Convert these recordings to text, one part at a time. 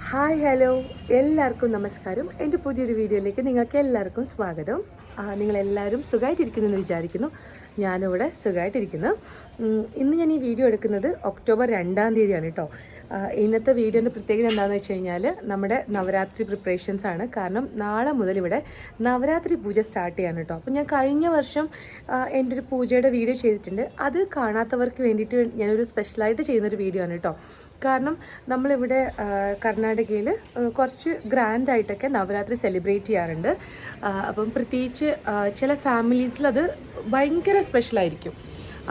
Hi hello എല്ലാവർക്കും നമസ്കാരം. എൻ്റെ പുതിയൊരു വീഡിയോയിലേക്ക് നിങ്ങൾക്ക് എല്ലാവർക്കും സ്വാഗതം. നിങ്ങളെല്ലാവരും സുഖമായിട്ടിരിക്കുന്നു എന്ന് വിചാരിക്കുന്നു. ഞാനിവിടെ സുഖമായിട്ടിരിക്കുന്നു. ഇന്ന് ഞാൻ ഈ വീഡിയോ എടുക്കുന്നത് ഒക്ടോബർ 2-ാം തീയതിയാണ് കേട്ടോ. ഇന്നത്തെ വീഡിയോൻ്റെ പ്രത്യേകത എന്താണെന്ന് വെച്ച് കഴിഞ്ഞാൽ നമ്മുടെ നവരാത്രി പ്രിപ്പറേഷൻസ് ആണ്. കാരണം നാളെ മുതൽ ഇവിടെ നവരാത്രി പൂജ സ്റ്റാർട്ട് ചെയ്യാണ് കേട്ടോ. അപ്പോൾ ഞാൻ കഴിഞ്ഞ വർഷം എൻ്റെ ഒരു പൂജയുടെ വീഡിയോ ചെയ്തിട്ടുണ്ട്. അത് കാണാത്തവർക്ക് വേണ്ടിയിട്ട് ഞാനൊരു സ്പെഷ്യലായിട്ട് ചെയ്യുന്നൊരു വീഡിയോ ആണ് കേട്ടോ. കാരണം നമ്മളിവിടെ കർണാടകയിൽ കുറച്ച് ഗ്രാൻഡായിട്ടൊക്കെ നവരാത്രി സെലിബ്രേറ്റ് ചെയ്യാറുണ്ട്. അപ്പം പ്രത്യേകിച്ച് ചില ഫാമിലീസിലത് ഭയങ്കര സ്പെഷ്യലായിരിക്കും.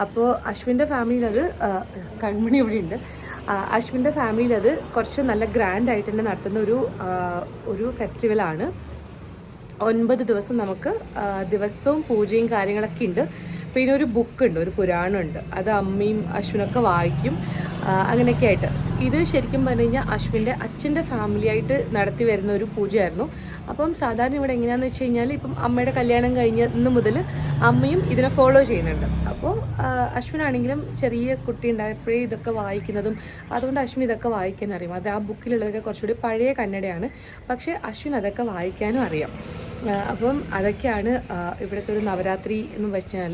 അപ്പോൾ അശ്വിൻ്റെ ഫാമിലിയിലത് കൺമണി ഇവിടെ ഉണ്ട്. അശ്വിൻ്റെ ഫാമിലിയിലത് കുറച്ച് നല്ല ഗ്രാൻഡായിട്ട് തന്നെ നടത്തുന്ന ഒരു ഫെസ്റ്റിവലാണ്. 9 ദിവസം നമുക്ക് ദിവസവും പൂജയും കാര്യങ്ങളൊക്കെ ഉണ്ട്. പിന്നെ ഒരു ബുക്കുണ്ട്, ഒരു പുരാണമുണ്ട്. അത് അമ്മയും അശ്വിനൊക്കെ വായിക്കും. അങ്ങനെയൊക്കെ ആയിട്ട് ഇത് ശരിക്കും പറഞ്ഞു കഴിഞ്ഞാൽ അശ്വിൻ്റെ അച്ഛൻ്റെ ഫാമിലിയായിട്ട് നടത്തി വരുന്ന ഒരു പൂജയായിരുന്നു. അപ്പം സാധാരണ ഇവിടെ എങ്ങനെയാണെന്ന് വെച്ച് കഴിഞ്ഞാൽ ഇപ്പം അമ്മയുടെ കല്യാണം കഴിഞ്ഞ മുതൽ അമ്മയും ഇതിനെ ഫോളോ ചെയ്യുന്നുണ്ട്. അപ്പോൾ അശ്വിനാണെങ്കിലും ചെറിയ കുട്ടി ഉണ്ടായപ്പോഴേ ഇതൊക്കെ വായിക്കുന്നതും അതുകൊണ്ട് അശ്വിൻ ഇതൊക്കെ വായിക്കാൻ അറിയാം. അത് ആ ബുക്കിലുള്ളതൊക്കെ കുറച്ചുകൂടി പഴയ കന്നഡയാണ്. പക്ഷേ അശ്വിൻ അതൊക്കെ വായിക്കാനും അറിയാം. അപ്പം അതൊക്കെയാണ് ഇവിടുത്തെ ഒരു നവരാത്രി എന്ന് വെച്ചാൽ.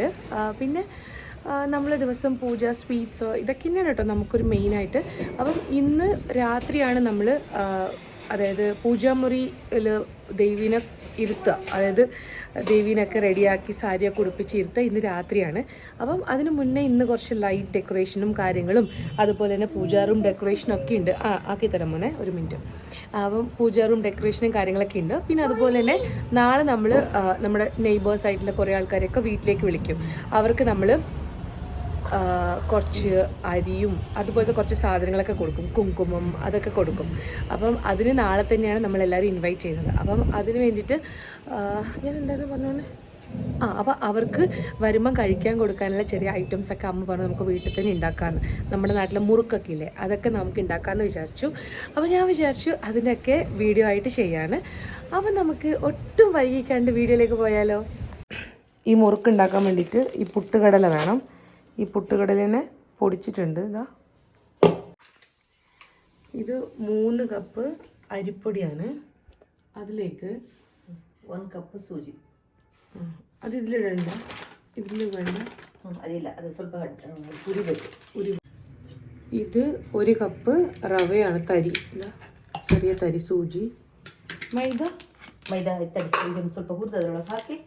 പിന്നെ നമ്മൾ ദിവസം പൂജ, സ്വീറ്റ്സോ ഇതൊക്കെ തന്നെയാണ് കേട്ടോ നമുക്കൊരു മെയിനായിട്ട്. അപ്പം ഇന്ന് രാത്രിയാണ് നമ്മൾ അതായത് പൂജാമുറിയിൽ ദേവീനെ ഇരുത്തുക. അതായത് ദേവീനൊക്കെ റെഡിയാക്കി സാരിയൊക്കെ ഉടുപ്പിച്ച് ഇരുത്തുക ഇന്ന് രാത്രിയാണ്. അപ്പം അതിന് മുന്നേ ഇന്ന് കുറച്ച് ലൈറ്റ് ഡെക്കറേഷനും കാര്യങ്ങളും അതുപോലെ തന്നെ പൂജാ റൂം ഡെക്കറേഷനും ഒക്കെ ഉണ്ട്. ആക്കി തരാം മോനെ, ഒരു മിനിറ്റ്. അപ്പം പൂജാ റൂം ഡെക്കറേഷനും കാര്യങ്ങളൊക്കെ ഉണ്ട്. പിന്നെ അതുപോലെ തന്നെ നാളെ നമ്മൾ നമ്മുടെ നെയ്ബേഴ്സ് ആയിട്ടുള്ള കുറേ ആൾക്കാരെയൊക്കെ വീട്ടിലേക്ക് വിളിക്കും. അവർക്ക് നമ്മൾ കുറച്ച് അരിയും അതുപോലത്തെ കുറച്ച് സാധനങ്ങളൊക്കെ കൊടുക്കും, കുങ്കുമം അതൊക്കെ കൊടുക്കും. അപ്പം അതിന് നാളെ തന്നെയാണ് നമ്മളെല്ലാവരും ഇൻവൈറ്റ് ചെയ്യുന്നത്. അപ്പം അതിന് വേണ്ടിയിട്ട് ഞാൻ എന്താണ് പറഞ്ഞോന്നെ അപ്പോൾ അവർക്ക് വരുമ്പം കഴിക്കാൻ കൊടുക്കാനുള്ള ചെറിയ ഐറ്റംസൊക്കെ അമ്മ പറഞ്ഞു നമുക്ക് വീട്ടിൽ തന്നെ ഉണ്ടാക്കാമെന്ന്. നമ്മുടെ നാട്ടിലെ മുറുക്കൊക്കെ ഇല്ലേ, അതൊക്കെ നമുക്ക് ഉണ്ടാക്കാമെന്ന് വിചാരിച്ചു. അപ്പോൾ ഞാൻ വിചാരിച്ചു അതിൻ്റെയൊക്കെ വീഡിയോ ആയിട്ട് ചെയ്യാൻ. അപ്പം നമുക്ക് ഒട്ടും വൈകിക്കാണ്ട് വീഡിയോയിലേക്ക് പോയാലോ. ഈ മുറുക്ക് ഉണ്ടാക്കാൻ വേണ്ടിയിട്ട് ഈ പുട്ടുകടല വേണം. ഈ പുട്ടുകടലിനെ പൊടിച്ചിട്ടുണ്ട്. ഇത് 3 കപ്പ് അരിപ്പൊടിയാണ്. അതിലേക്ക് 1 കപ്പ് സൂചി. അത് ഇതിലിടണ്ട, ഇതിൽ വേണ്ട, അതില്ല, അത് ಸ್ವಲ್ಪ ഉരുവയ്ക്കും. ഇത് 1 കപ്പ് റവയാണ്, തരി, ചെറിയ തരി സൂചി. മൈദ ತರಿ ಇದೊಂದು ಸ್ವಲ್ಪ ಹುರಿದು ಅದರೊಳಗೆ ಹಾಕಿ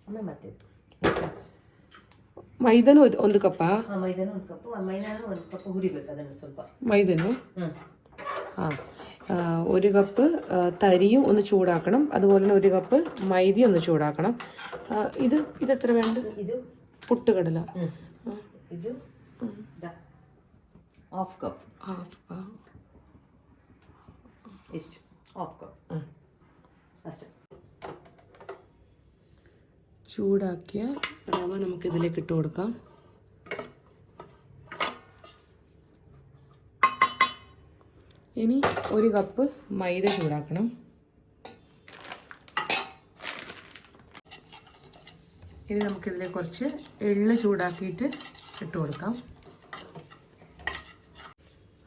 ಆಮೇಲೆ ಮತ್ತೆ ಮೈದನು 1 ಕಪ್ಪಾ? ಮೈದಾನು 1 ಕಪ್ಪು, ಮೈದಾನು 1 ಕಪ್ ಹುರಿಬೇಕು ಅದನ್ನು ಸ್ವಲ್ಪ. മൈദനു 1 കപ്പ് തരിയും ഒന്ന് ചൂടാക്കണം. അതുപോലെ തന്നെ 1 കപ്പ് മൈദയും ഒന്ന് ചൂടാക്കണം. ഇതെത്ര വേണ്ട? ഇത് പുട്ടുകടല ഇത് ഹാഫ് കപ്പ്. ಇಷ್ಟು ഹാഫ് കപ്പ് ಅಷ್ಟೇ. ചൂടാക്കിയ റവ നമുക്കിതിലേക്ക് ഇട്ട് കൊടുക്കാം. ഇനി 1 കപ്പ് മൈദ ചൂടാക്കണം. ഇനി നമുക്കിതിലേക്ക് കുറച്ച് എള്ള് ചൂടാക്കിയിട്ട് ഇട്ട് കൊടുക്കാം.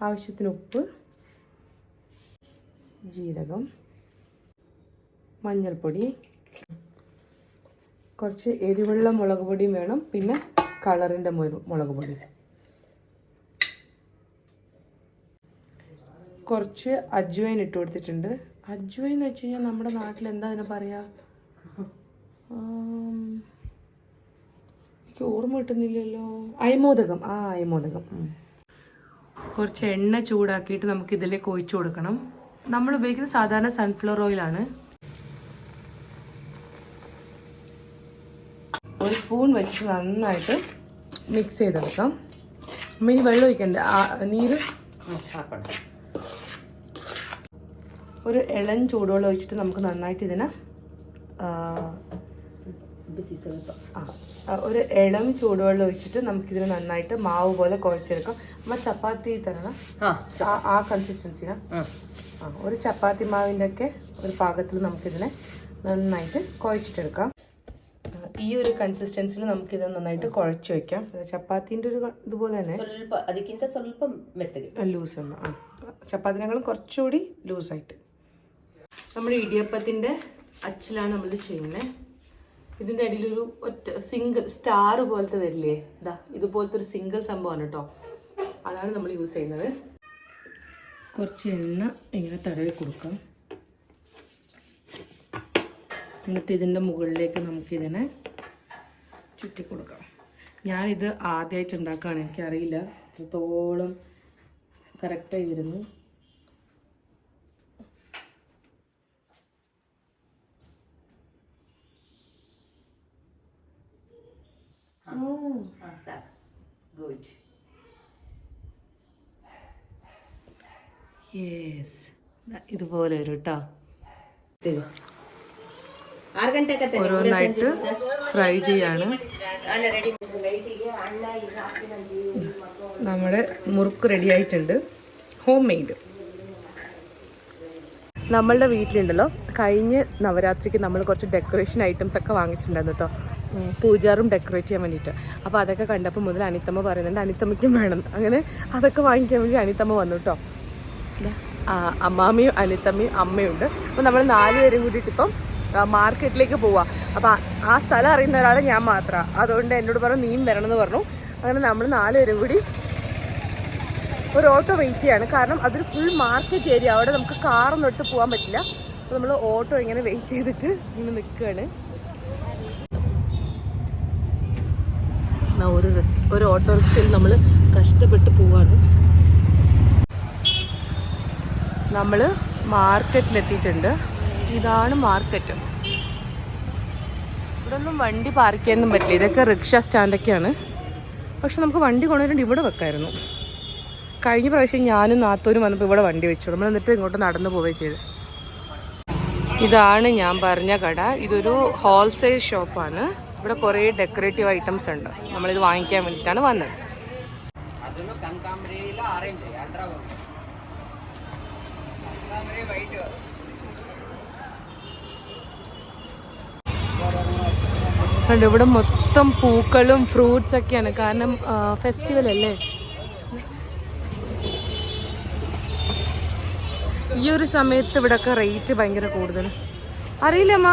ആവശ്യത്തിന് ഉപ്പ്, ജീരകം, മഞ്ഞൾപ്പൊടി, കുറച്ച് എരിവുള്ള മുളക് പൊടിയും വേണം. പിന്നെ കളറിൻ്റെ മുളക് പൊടി, കുറച്ച് അജ്വൈൻ ഇട്ട് കൊടുത്തിട്ടുണ്ട്. അജ്വൈൻ എന്ന് വെച്ച് കഴിഞ്ഞാൽ നമ്മുടെ നാട്ടിൽ എന്താ അതിനെ പറയുക, എനിക്ക് ഓർമ്മ കിട്ടുന്നില്ലല്ലോ. അയമോദകം. അയമോദകം. കുറച്ച് എണ്ണ ചൂടാക്കിയിട്ട് നമുക്ക് ഇതിലേക്ക് ഒഴിച്ചു കൊടുക്കണം. നമ്മൾ ഉപയോഗിക്കുന്നത് സാധാരണ സൺഫ്ലവർ ഓയിലാണ്. 1 സ്പൂൺ വെച്ചിട്ട് നന്നായിട്ട് മിക്സ് ചെയ്തെടുക്കാം. ഇനി വെള്ളം ഒഴിക്കണ്ട, നീര് ഒരു ഇളം ചൂടുവെള്ളം ഒഴിച്ചിട്ട് നമുക്ക് നന്നായിട്ട് ഇതിനെ ഒരു ഇളം ചൂടുവെള്ളം ഒഴിച്ചിട്ട് നമുക്കിതിനെ നന്നായിട്ട് മാവ് പോലെ കുഴച്ചെടുക്കാം. നമ്മൾ ചപ്പാത്തി തരണം ആ കൺസിസ്റ്റൻസിനാ. ഒരു ചപ്പാത്തി മാവിൻ്റെ ഒക്കെ ഒരു പാകത്തിൽ നമുക്കിതിനെ നന്നായിട്ട് കുഴച്ചിട്ടെടുക്കാം. ഈ ഒരു കൺസിസ്റ്റൻസിൽ നമുക്കിത് നന്നായിട്ട് കുഴച്ച് വയ്ക്കാം. ചപ്പാത്തിൻ്റെ ഒരു ഇതുപോലെ തന്നെ ಸ್ವಲ್ಪ ಅದಕ್ಕಿಂತ ಸ್ವಲ್ಪ ಮೆತ್ತಗೆ ലൂസ് ഒന്ന് ചപ്പാത്തിനേക്കാളും കുറച്ചുകൂടി ലൂസായിട്ട്. നമ്മുടെ ഇടിയപ്പത്തിൻ്റെ അച്ചിലാണ് നമ്മൾ ചെയ്യുന്നത്. ഇതിൻ്റെ അടിയിലൊരു ഒറ്റ സിംഗിൾ സ്റ്റാർ പോലത്തെ വരില്ലേ, ഇതാ ഇതുപോലത്തെ ഒരു സിംഗിൾ സംഭവമാണ് കേട്ടോ. അതാണ് നമ്മൾ യൂസ് ചെയ്യുന്നത്. കുറച്ച് എണ്ണ ഇങ്ങനെ തടവി കൊടുക്കാം. എന്നിട്ട് ഇതിൻ്റെ മുകളിലേക്ക് നമുക്കിതിനെ ചുറ്റി കൊടുക്കാം. ഞാനിത് ആദ്യമായിട്ട് ഉണ്ടാക്കുകയാണ്, എനിക്കറിയില്ല എത്രത്തോളം കറക്റ്റായി വരുന്നു. യെസ്, ഇതുപോലെ വരും കേട്ടോ. ഓരോന്നായിട്ട് ഫ്രൈ ചെയ്യാണ്. നമ്മുടെ മുറുക്ക് റെഡി ആയിട്ടുണ്ട്, ഹോം മെയ്ഡ്. നമ്മളുടെ വീട്ടിലുണ്ടല്ലോ, കഴിഞ്ഞ നവരാത്രിക്ക് നമ്മൾ കുറച്ച് ഡെക്കറേഷൻ ഐറ്റംസ് ഒക്കെ വാങ്ങിച്ചിട്ടുണ്ടായിരുന്നു കേട്ടോ, പൂജാറും ഡെക്കറേറ്റ് ചെയ്യാൻ വേണ്ടിയിട്ട്. അപ്പോൾ അതൊക്കെ കണ്ടപ്പോൾ മുതൽ അനിത്തമ്മ പറയുന്നുണ്ട് അനിത്തമ്മയ്ക്കും വേണം. അങ്ങനെ അതൊക്കെ വാങ്ങിക്കാൻ വേണ്ടി അനിത്തമ്മ വന്നു കേട്ടോ. അമ്മാമ്മയും അനിത്തമ്മയും അമ്മയുണ്ട്. അപ്പോൾ നമ്മൾ 4 പേരും കൂടിയിട്ട് ഇപ്പം മാർക്കറ്റിലേക്ക് പോവാം. അപ്പോൾ ആ സ്ഥലം അറിയുന്ന ഒരാൾ ഞാൻ മാത്രമാണ്. അതുകൊണ്ട് എന്നോട് പറഞ്ഞു നീയും വരണമെന്ന് പറഞ്ഞു. അങ്ങനെ നമ്മൾ 4 പേരും കൂടി ഒരു ഓട്ടോ വെയിറ്റ് ചെയ്യാണ്. കാരണം അതൊരു ഫുൾ മാർക്കറ്റ് ഏരിയ, അവിടെ നമുക്ക് കാറൊന്നും എടുത്ത് പോകാൻ പറ്റില്ല. അപ്പോൾ നമ്മൾ ഓട്ടോ ഇങ്ങനെ വെയിറ്റ് ചെയ്തിട്ട് ഇങ്ങനെ നിൽക്കുകയാണ്. ഒരു ഓട്ടോറിക്ഷയിൽ നമ്മൾ കഷ്ടപ്പെട്ട് പോവാണ്. നമ്മൾ മാർക്കറ്റിലെത്തിയിട്ടുണ്ട്. ഇതാണ് മാർക്കറ്റ്. ഇവിടെ ഒന്നും വണ്ടി പാർക്ക് ചെയ്യാനൊന്നും പറ്റില്ല, ഇതൊക്കെ റിക്ഷ സ്റ്റാൻഡൊക്കെയാണ്. പക്ഷെ നമുക്ക് വണ്ടി കൊണ്ടുവരേണ്ട ഇവിടെ വെക്കായിരുന്നു. കഴിഞ്ഞ പ്രാവശ്യം ഞാനും നാത്തോരും വന്നപ്പോൾ ഇവിടെ വണ്ടി വെച്ചു. നമ്മൾ എന്നിട്ട് ഇങ്ങോട്ട് നടന്നു പോവുകയും ചെയ്തു. ഇതാണ് ഞാൻ പറഞ്ഞ കട. ഇതൊരു ഹോൾസെയിൽ ഷോപ്പാണ്. ഇവിടെ കുറേ ഡെക്കറേറ്റീവ് ഐറ്റംസ് ഉണ്ട്. നമ്മളിത് വാങ്ങിക്കാൻ വേണ്ടിയിട്ടാണ് വന്നത്. ഇവിടെ മൊത്തം പൂക്കളും ഫ്രൂട്ട്സ് ഒക്കെയാണ്. കാരണം ഫെസ്റ്റിവൽ അല്ലേ. ഈ ഒരു സമയത്ത് ഇവിടെയൊക്കെ റേറ്റ് ഭയങ്കര കൂടുതൽ. അറിയില്ലമ്മ,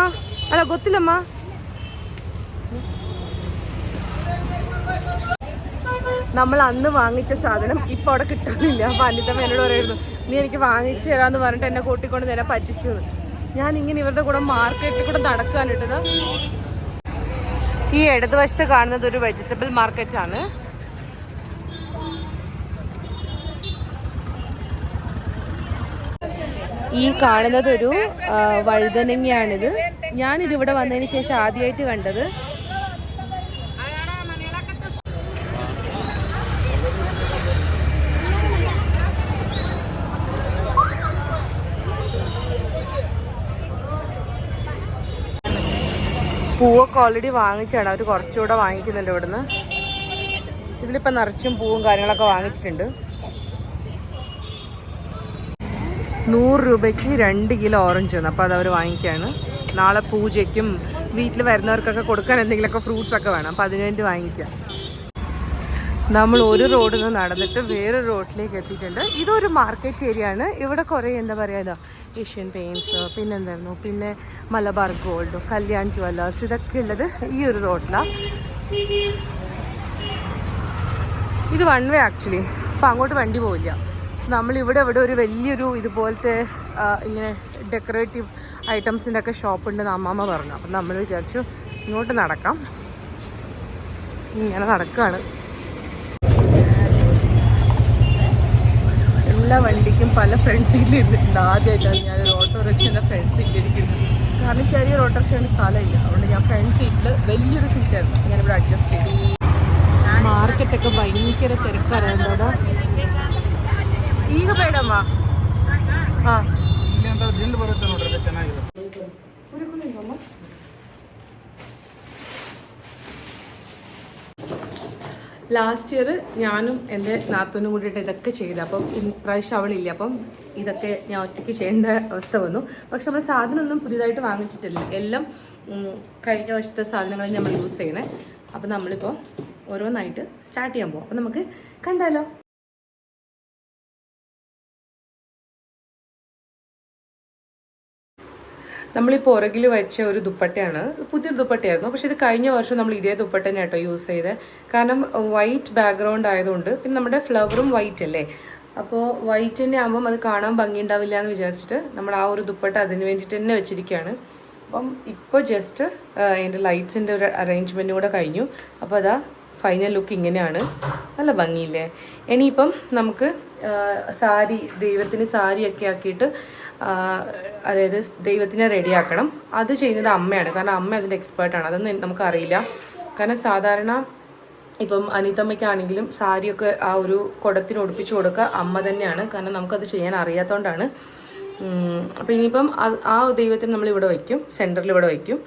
അല്ല ಗೊತ್ತಿಲ್ಲಮ್ಮ. നമ്മൾ അന്ന് വാങ്ങിച്ച സാധനം ഇപ്പം അവിടെ കിട്ടുന്നില്ല. അപ്പം അനിത്തമ്മ എന്നോട് പറയുന്നു നീ എനിക്ക് വാങ്ങിച്ചു തരാമെന്ന് പറഞ്ഞിട്ട് എന്നെ കൂട്ടിക്കൊണ്ട് നേരെ പറ്റിച്ചു. ഞാൻ ഇങ്ങനെ ഇവരുടെ കൂടെ മാർക്കറ്റിൽ കൂടെ നടക്കാനിട്ടത്. ഈ ഇടതുവശത്ത് കാണുന്നത് ഒരു വെജിറ്റബിൾ മാർക്കറ്റാണ്. ഈ കാണുന്നത് ഒരു വഴുതനങ്ങയാണിത്. ഞാനിതിവിടെ വന്നതിന് ശേഷം ആദ്യമായിട്ട് കണ്ടത്. പൂവൊക്കെ ഓൾറെഡി വാങ്ങിച്ചാണ്, അവർ കുറച്ചുകൂടെ വാങ്ങിക്കുന്നുണ്ട് ഇവിടുന്ന്. ഇതിലിപ്പോൾ നിറച്ചും പൂവും കാര്യങ്ങളൊക്കെ വാങ്ങിച്ചിട്ടുണ്ട്. 100 രൂപയ്ക്ക് 2 കിലോ ഓറഞ്ച് വന്നു. അപ്പോൾ അതവർ വാങ്ങിക്കുകയാണ്. നാളെ പൂജയ്ക്കും വീട്ടിൽ വരുന്നവർക്കൊക്കെ കൊടുക്കാൻ എന്തെങ്കിലുമൊക്കെ ഫ്രൂട്ട്സൊക്കെ വേണം. അപ്പോൾ അതിനുവേണ്ടി വാങ്ങിക്കാം. നമ്മൾ ഒരു റോഡിൽ നിന്ന് നടന്നിട്ട് വേറൊരു റോഡിലേക്ക് എത്തിയിട്ടുണ്ട്. ഇതൊരു മാർക്കറ്റ് ഏരിയ ആണ്. ഇവിടെ കുറേ എന്താ പറയുക, ഏഷ്യൻ പെയിൻറ്റ്സ്, പിന്നെ എന്തായിരുന്നു, പിന്നെ മലബാർ ഗോൾഡ്, കല്യാൺ ജ്വല്ലേഴ്സ്, ഇതൊക്കെ ഉള്ളത് ഈ ഒരു റോഡിലാണ്. ഇത് വൺ വേ ആക്ച്വലി. അപ്പോൾ അങ്ങോട്ട് വണ്ടി പോവില്ല. നമ്മളിവിടെ ഒരു വലിയൊരു ഇതുപോലത്തെ ഇങ്ങനെ ഡെക്കറേറ്റീവ് ഐറ്റംസിൻ്റെ ഒക്കെ ഷോപ്പുണ്ടെന്ന് അമ്മാമ്മ പറഞ്ഞു. അപ്പം നമ്മൾ വിചാരിച്ചു ഇങ്ങോട്ട് നടക്കാം. ഇങ്ങനെ നടക്കുകയാണ്. എല്ലാ വണ്ടിക്കും പല ഫ്രണ്ട് സീറ്റിൽ ഇരുന്നിട്ടുണ്ട്. ആദ്യമായിട്ടാണ് ഞാനൊരു ഓട്ടോറിക്ഷൻ്റെ ഫ്രണ്ട് സീറ്റിൽ ഇരിക്കുന്നത്. കാരണം ചെറിയൊരു ഓട്ടോറിക്ഷയുടെ സ്ഥലമില്ല. അതുകൊണ്ട് ഞാൻ ഫ്രണ്ട് സീറ്റിൽ വലിയൊരു സീറ്റായിരുന്നു ഞാനിവിടെ അഡ്ജസ്റ്റ് ചെയ്തു. മാർക്കറ്റൊക്കെ ഭയങ്കര തിരക്കാണ്. എന്താ ಈಗ ಬೇಡಮ್ಮ. ಹಾಂ ಜಿಲ್ಲು ಬರುತ್ತೆ ನೋಡ್ರಿ, ಚೆನ್ನಾಗಿದೆ. ലാസ്റ്റ് ഇയർ ഞാനും എൻ്റെ നാത്തൂനും കൂടിയിട്ട് ഇതൊക്കെ ചെയ്തു. അപ്പം ഇപ്രാവശ്യം അവളില്ല. അപ്പം ഇതൊക്കെ ഞാൻ ഒറ്റയ്ക്ക് ചെയ്യേണ്ട അവസ്ഥ വന്നു. പക്ഷെ നമ്മൾ സാധനമൊന്നും പുതിയതായിട്ട് വാങ്ങിച്ചിട്ടില്ല. എല്ലാം കഴിഞ്ഞ വർഷത്തെ സാധനങ്ങൾ നമ്മൾ യൂസ് ചെയ്യുന്നത്. അപ്പം നമ്മളിപ്പോൾ ഓരോന്നായിട്ട് സ്റ്റാർട്ട് ചെയ്യാൻ പോകും. അപ്പം നമുക്ക് കണ്ടാലോ. നമ്മൾ ഈ പുറകിൽ വെച്ച ഒരു ദുപ്പട്ടയാണ്, പുതിയൊരു ദുപ്പട്ടയായിരുന്നു. പക്ഷേ ഇത് കഴിഞ്ഞ വർഷം നമ്മൾ ഇതേ ദുപ്പട്ട തന്നെ കേട്ടോ യൂസ് ചെയ്തത്. കാരണം വൈറ്റ് ബാക്ക്ഗ്രൗണ്ട് ആയതുകൊണ്ട്, പിന്നെ നമ്മുടെ ഫ്ലവറും വൈറ്റ് അല്ലേ, അപ്പോൾ വൈറ്റ് തന്നെ ആകുമ്പം അത് കാണാൻ ഭംഗിയുണ്ടാവില്ല എന്ന് വിചാരിച്ചിട്ട് നമ്മൾ ആ ഒരു ദുപ്പട്ട അതിന് വേണ്ടിയിട്ട് തന്നെ വെച്ചിരിക്കുകയാണ്. അപ്പം ഇപ്പോൾ ജസ്റ്റ് എൻ്റെ ലൈറ്റ്സിൻ്റെ ഒരു അറേഞ്ച്മെൻറ്റും കൂടെ കഴിഞ്ഞു. അപ്പോൾ അതാ ഫൈനൽ ലുക്ക് ഇങ്ങനെയാണ്. നല്ല ഭംഗിയില്ലേ? ഇനിയിപ്പം നമുക്ക് സാരി, ദൈവത്തിന് സാരിയൊക്കെ ആക്കിയിട്ട് അതായത് ദൈവത്തിനെ റെഡിയാക്കണം. അത് ചെയ്യുന്നത് അമ്മയാണ്, കാരണം അമ്മ അതിൻ്റെ എക്സ്പേർട്ടാണ്. അതൊന്നും നമുക്കറിയില്ല. കാരണം സാധാരണ ഇപ്പം അനിതമ്മയ്ക്കാണെങ്കിലും സാരിയൊക്കെ ആ ഒരു കുടത്തിന് ഒടിപ്പിച്ച് കൊടുക്കുക അമ്മ തന്നെയാണ്. കാരണം നമുക്കത് ചെയ്യാൻ അറിയാത്തതുകൊണ്ടാണ്. അപ്പോൾ ഇനിയിപ്പം ആ ദൈവത്തിന് നമ്മളിവിടെ വയ്ക്കും, സെൻറ്ററിൽ ഇവിടെ വയ്ക്കും.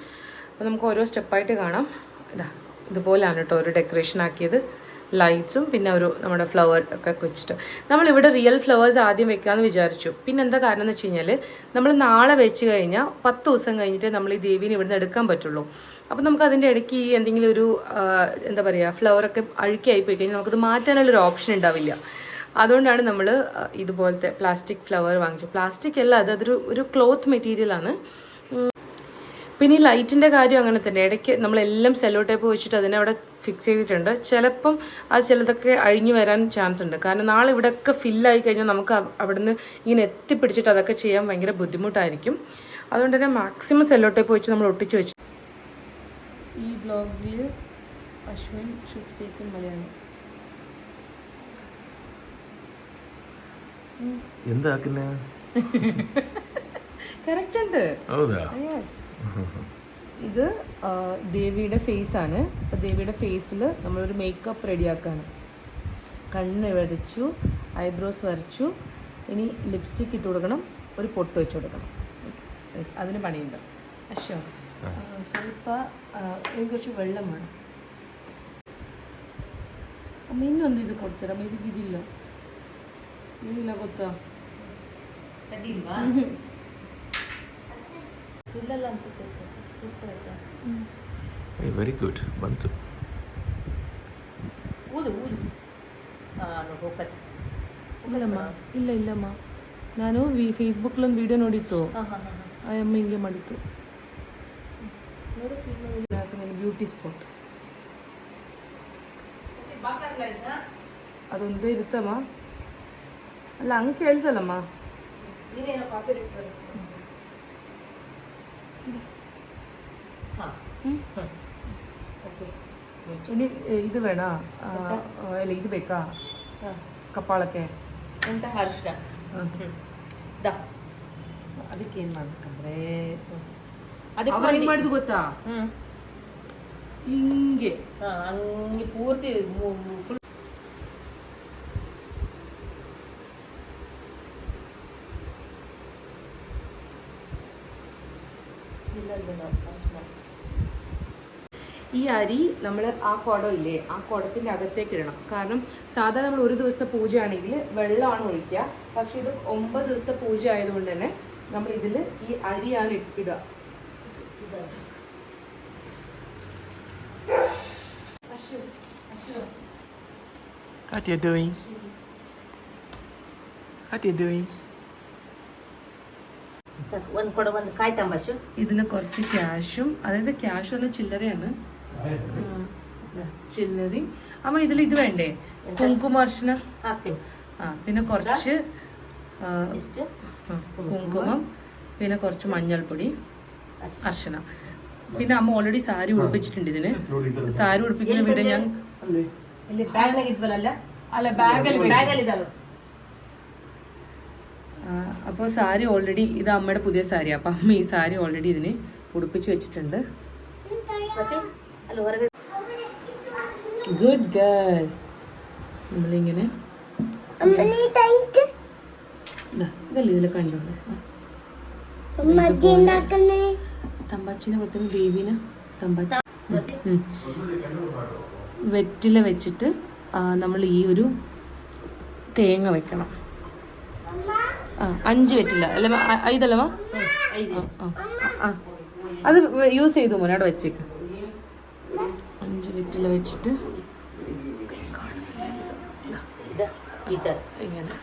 അപ്പോൾ നമുക്ക് ഓരോ സ്റ്റെപ്പായിട്ട് കാണാം. ഇതുപോലെയാണ് കേട്ടോ ഒരു ഡെക്കറേഷൻ ആക്കിയത്, ലൈറ്റ്സും പിന്നെ ഒരു നമ്മുടെ ഫ്ലവർ ഒക്കെ വെച്ചിട്ട്. നമ്മളിവിടെ റിയൽ ഫ്ലവേഴ്സ് ആദ്യം വെക്കാമെന്ന് വിചാരിച്ചു. പിന്നെ എന്താ കാരണം എന്ന് വെച്ച് കഴിഞ്ഞാൽ നമ്മൾ നാളെ വെച്ച് കഴിഞ്ഞാൽ 10 ദിവസം കഴിഞ്ഞിട്ട് നമ്മൾ ഈ ദേവീനെ ഇവിടുന്ന് എടുക്കാൻ പറ്റുള്ളൂ. അപ്പോൾ നമുക്ക് അതിൻ്റെ ഇടയ്ക്ക് എന്തെങ്കിലും ഒരു എന്താ പറയുക ഫ്ലവറൊക്കെ അഴുക്കായി പോയി കഴിഞ്ഞാൽ നമുക്കത് മാറ്റാനുള്ളൊരു ഓപ്ഷൻ ഉണ്ടാവില്ല. അതുകൊണ്ടാണ് നമ്മൾ ഇതുപോലത്തെ പ്ലാസ്റ്റിക് ഫ്ലവർ വാങ്ങിച്ചത്. പ്ലാസ്റ്റിക് അല്ല, അതൊരു ക്ലോത്ത് മെറ്റീരിയലാണ്. പിന്നെ ഈ ലൈറ്റിൻ്റെ കാര്യം അങ്ങനെ തന്നെ. ഇടയ്ക്ക് നമ്മളെല്ലാം സെല്ലോ ടേപ്പ് വെച്ചിട്ട് അതിനെ അവിടെ ഫിക്സ് ചെയ്തിട്ടുണ്ട്. ചിലപ്പം അത് ചിലതൊക്കെ അഴിഞ്ഞു വരാൻ ചാൻസ് ഉണ്ട്. കാരണം നാളെ ഇവിടെയൊക്കെ ഫില്ലായി കഴിഞ്ഞാൽ നമുക്ക് അവിടെ നിന്ന് ഇങ്ങനെ എത്തിപ്പിടിച്ചിട്ട് അതൊക്കെ ചെയ്യാൻ ഭയങ്കര ബുദ്ധിമുട്ടായിരിക്കും. അതുകൊണ്ട് തന്നെ മാക്സിമം സെല്ലോ ടേപ്പ് വെച്ച് നമ്മൾ ഒട്ടിച്ച് വെച്ചു. ഈ ബ്ലോഗിൽ Ashwin should speak in Malayalam. എന്താക്കുന്നേ? കറക്റ്റ് ഉണ്ട്. യെസ്. ഇത് ദേവിയുടെ ഫേസാണ്. അപ്പോൾ ദേവിയുടെ ഫേസിൽ നമ്മളൊരു മേക്കപ്പ് റെഡിയാക്കുകയാണ്. കണ്ണ് വരച്ചു, ഐബ്രോസ് വരച്ചു, ഇനി ലിപ്സ്റ്റിക്ക് ഇട്ട് കൊടുക്കണം, ഒരു പൊട്ട് വെച്ച് കൊടുക്കണം. അതിന് പണിയുണ്ട്. അശ്വ ಸ್ವಲ್ಪ എനിക്ക് കുറച്ച് വെള്ളം വേണം. അമ്മ ಇನ್ನೊಂದು ಇದು ಕೊಡ್ತೀರಮ್ಮ? ഇതില്ല ಏನಿಲ್ಲ ಗೊತ್ತಾ? ಇಲ್ಲಲ್ಲ ಅನ್ಸುತ್ತೆ ಸರ್. Very good. ಬಂತು. ಊದು ಹೋಗತ್ತೆ. ಇಲ್ಲಮ್ಮ, ನಾನು ಫೇಸ್ಬುಕ್ಕಲ್ಲೊಂದು ವಿಡಿಯೋ ನೋಡಿತ್ತು. ಆ ಅಮ್ಮ ಹಿಂಗೆ ಮಾಡಿತ್ತು. ಬ್ಯೂಟಿ ಸ್ಪಾಟ್ ಅದೊಂದೇ ಇರುತ್ತಮ್ಮ. ಅಲ್ಲ ಹಂಗೆ ಕೇಳಿಸಲ್ಲಮ್ಮ. ಇനി ಇದು ಬೇಡ, ಇಲ್ಲ ಇದು ಬೇಕಾ ಕಪಾಳಕ್ಕೆ ಎಂತ ಅರಿಶಿನ. ಅದಕ್ಕೆ ಏನು ಮಾಡ್ಬೇಕಂದ್ರೆ ಅದಕ್ಕೆ ಮಾಡಿದ್ದು ಗೊತ್ತಾ? ಹಿಂಗೆ ಹಂಗೆ ಪೂರ್ತಿ ಫುಲ್ ಅರಿಶಿನ. ഈ അരി നമ്മൾ ആ കുടം ഇല്ലേ, ആ കുടത്തിൻ്റെ അകത്തേക്ക് ഇടണം. കാരണം സാധാരണ നമ്മൾ ഒരു ദിവസത്തെ പൂജയാണെങ്കിൽ വെള്ളമാണ് ഒഴിക്കുക. പക്ഷെ ഇത് 9 ദിവസത്തെ പൂജ ആയതുകൊണ്ട് തന്നെ നമ്മൾ ഇതിൽ ഈ അരിയാണ് ഇടുക. What are you doing? What are you doing? ಒಂದು ಕೊಡ, ಒಂದು ಕಾಯಿ ತಂಬಾಶು. ഇതിൽ കുറച്ച് ക്യാഷും, അതായത് ക്യാഷ് അല്ല ചില്ലറയാണ്, ചില്ലറി. അമ്മ ഇതിൽ ഇത് വേണ്ടേ, കുങ്കുമാർച്ചന ಹಾಕ್ತೀನಿ. പിന്നെ കുറച്ച് കുങ്കുമം, പിന്നെ കുറച്ച് മഞ്ഞൾപ്പൊടി, അർച്ചന. പിന്നെ അമ്മ ഓൾറെഡി സാരി ഉടുപ്പിച്ചിട്ടുണ്ട്. ഇതിന് സാരി ഉടുപ്പിക്കുന്ന വീഡിയോ ഞാൻ ಇಲ್ಲಿ ಬ್ಯಾಗ್ನಾಗ ಇದ್ವಲ್ಲ, അല്ല ബാഗಲ್ಲಿ ಇದಾವೆ. അപ്പോൾ സാരി ഓൾറെഡി, ഇത് അമ്മയുടെ പുതിയ സാരി. അപ്പം അമ്മ ഈ സാരി ഓൾറെഡി ഇതിന് ഉടുപ്പിച്ച് വെച്ചിട്ടുണ്ട്. Good girl. നമ്മളിങ്ങനെ ഇതല്ലേ ഇതിൽ കണ്ടോളൂ. തമ്പാച്ചിനെ വെക്കുന്ന ദേവീനെ തമ്പാച്ചി വെറ്റില വെച്ചിട്ട് നമ്മൾ ഈ ഒരു തേങ്ങ വെക്കണം. 5 വെറ്റില്ല അല്ല 5 അല്ലമ്മ? അത് യൂസ് ചെയ്തു മോനെ, അവിടെ വെച്ചേക്ക്. 5 വെറ്റില വെച്ചിട്ട് ഇങ്ങനെ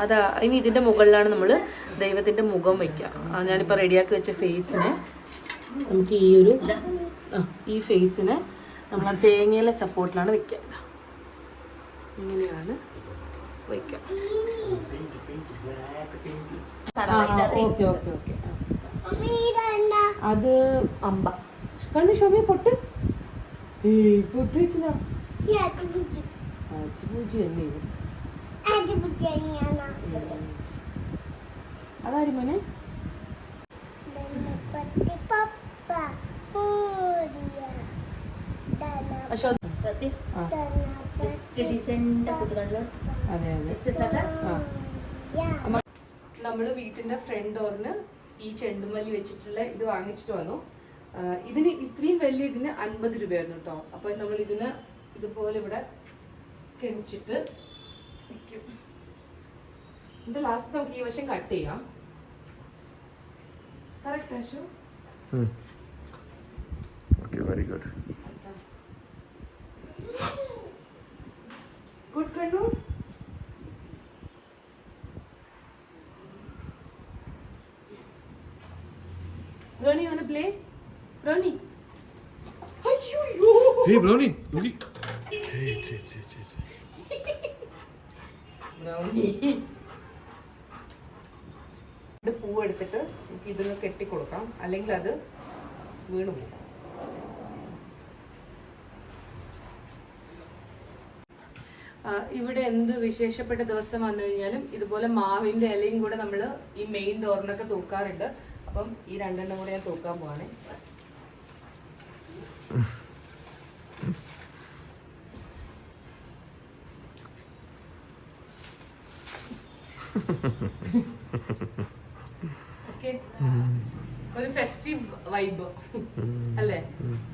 അതാ ഇനി ഇതിൻ്റെ മുകളിലാണ് നമ്മൾ ദൈവത്തിൻ്റെ മുഖം വയ്ക്കുക. ഞാനിപ്പോൾ റെഡിയാക്കി വെച്ച ഫേസിനെ നമുക്ക് ഈ ഫേസിനെ നമ്മൾ ആ തേങ്ങയിലെ സപ്പോർട്ടിലാണ് വയ്ക്കുക. ഇങ്ങനെയാണ് വയ്ക്കുക. Okay okay okay. അത് അമ്പ കണ്ണു ശോഭയെ പൊട്ട് പൊട്ട് വെച്ചില്ല പൂജ അല്ലേ ഇത്. അതാരും മോനെ നമ്മള് വീട്ടിന്റെ ഫ്രണ്ട് ഡോറിന് ഈ ചെണ്ടുമല്ലി വെച്ചിട്ടുള്ള ഇത് വാങ്ങിച്ചിട്ട് വന്നു. ഇതിന് ഇത്രയും വലിയ ഇതിന് 50 രൂപയായിരുന്നു കേട്ടോ. അപ്പൊ നമ്മൾ ഇതിന് ഇതുപോലെ ഇവിടെ കെണിച്ചിട്ട് വെക്കും. ഇത് ലാസ്റ്റ് നമുക്ക് ഈ വശം കട്ട് ചെയ്യാം. കറക്റ്റ് ആശു? Okay, very good. Good Kannu? Ronnie, wanna play? Ronnie? Ayyo! Hey, Brownie, look. Hey. Brownie. ഇത് പൂവ് എടുത്തിട്ട് നമുക്ക് ഇതൊന്ന് കെട്ടിക്കൊടുക്കാം, അല്ലെങ്കിൽ അത് വീണു പോകും. ഇവിടെ എന്ത് വിശേഷപ്പെട്ട ദിവസം വന്നു കഴിഞ്ഞാലും ഇതുപോലെ മാവിന്റെ ഇലയും കൂടെ നമ്മൾ ഈ മെയിൻ ഡോറിനൊക്കെ തൂക്കാറുണ്ട്. അപ്പം ഈ 2 എണ്ണം കൂടെ ഞാൻ തൂക്കാൻ പോവാണേ. ഒരു ഫെസ്റ്റീവ് വൈബ് അല്ലേ?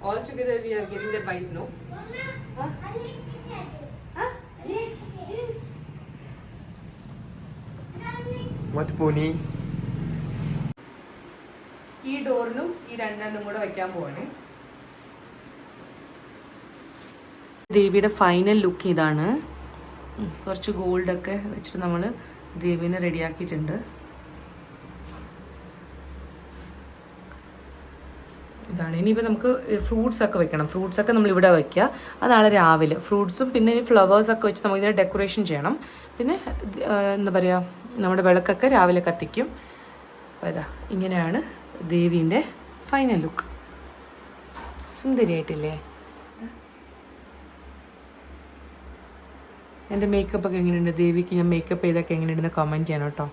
All together we are getting the vibe. No What pony? ഈ ഡോറിനും ഈ 2 എണ്ണം കൂടെ വെക്കാൻ പോവാണ്. ദേവിയുടെ ഫൈനൽ ലുക്ക് ഇതാണ്. കുറച്ച് ഗോൾഡൊക്കെ വെച്ചിട്ട് നമ്മൾ ദേവിനെ റെഡിയാക്കിയിട്ടുണ്ട്. ഇതാണ്. ഇനിയിപ്പോൾ നമുക്ക് ഫ്രൂട്ട്സ് ഒക്കെ വെക്കണം. ഫ്രൂട്ട്സ് ഒക്കെ നമ്മൾ ഇവിടെ വയ്ക്കുക. അത് നാളെ രാവിലെ ഫ്രൂട്ട്സും പിന്നെ ഇനി ഫ്ലവേഴ്സൊക്കെ വെച്ച് നമുക്ക് ഇതിനെ ഡെക്കറേഷൻ ചെയ്യണം. പിന്നെ എന്താ പറയുക, നമ്മുടെ വിളക്കൊക്കെ രാവിലെ കത്തിക്കും. അപ്പോൾ ഇതാ ഇങ്ങനെയാണ് ദേവീൻ്റെ ഫൈനൽ ലുക്ക്. സുന്ദരിയായിട്ടില്ലേ? എൻ്റെ മേക്കപ്പൊക്കെ എങ്ങനെയുണ്ട്? ദേവിക്ക് ഞാൻ മേക്കപ്പ് ചെയ്തൊക്കെ എങ്ങനെയുണ്ടെന്ന് കമൻറ്റ് ചെയ്യണം കേട്ടോ.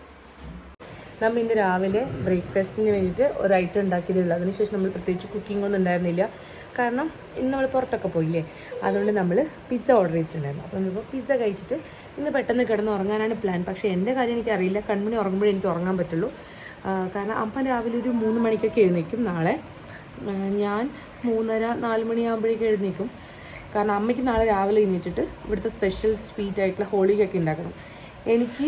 നമ്മൾ ഇന്ന് രാവിലെ ബ്രേക്ക്ഫാസ്റ്റിന് വേണ്ടിയിട്ട് ഒരു ഐറ്റം ഉണ്ടാക്കിയതേ ഉള്ളൂ. അതിനുശേഷം നമ്മൾ പ്രത്യേകിച്ച് കുക്കിംഗ് ഒന്നും ഉണ്ടായിരുന്നില്ല. കാരണം ഇന്ന് നമ്മൾ പുറത്തൊക്കെ പോയില്ലേ, അതുകൊണ്ട് നമ്മൾ പിസ്സ ഓർഡർ ചെയ്തിട്ടുണ്ടായിരുന്നു. അപ്പോൾ നമ്മളിപ്പോൾ പിസ്സ കഴിച്ചിട്ട് ഇന്ന് പെട്ടെന്ന് കിടന്ന് ഉറങ്ങാനാണ് പ്ലാൻ. പക്ഷേ എൻ്റെ കാര്യം എനിക്കറിയില്ല. കൺമണി ഉറങ്ങുമ്പോഴേ എനിക്ക് ഉറങ്ങാൻ പറ്റുള്ളൂ. കാരണം അമ്മ രാവിലെ ഒരു 3 മണിക്കൊക്കെ എഴുന്നേക്കും നാളെ. ഞാൻ 3:30-4 മണിയാകുമ്പോഴേക്കും എഴുന്നേക്കും. കാരണം അമ്മയ്ക്ക് നാളെ രാവിലെ എഴുന്നേറ്റിട്ട് ഇവിടുത്തെ സ്പെഷ്യൽ സ്വീറ്റ് ആയിട്ടുള്ള ഹോളി കേക്ക് ഉണ്ടാക്കണം. എനിക്ക്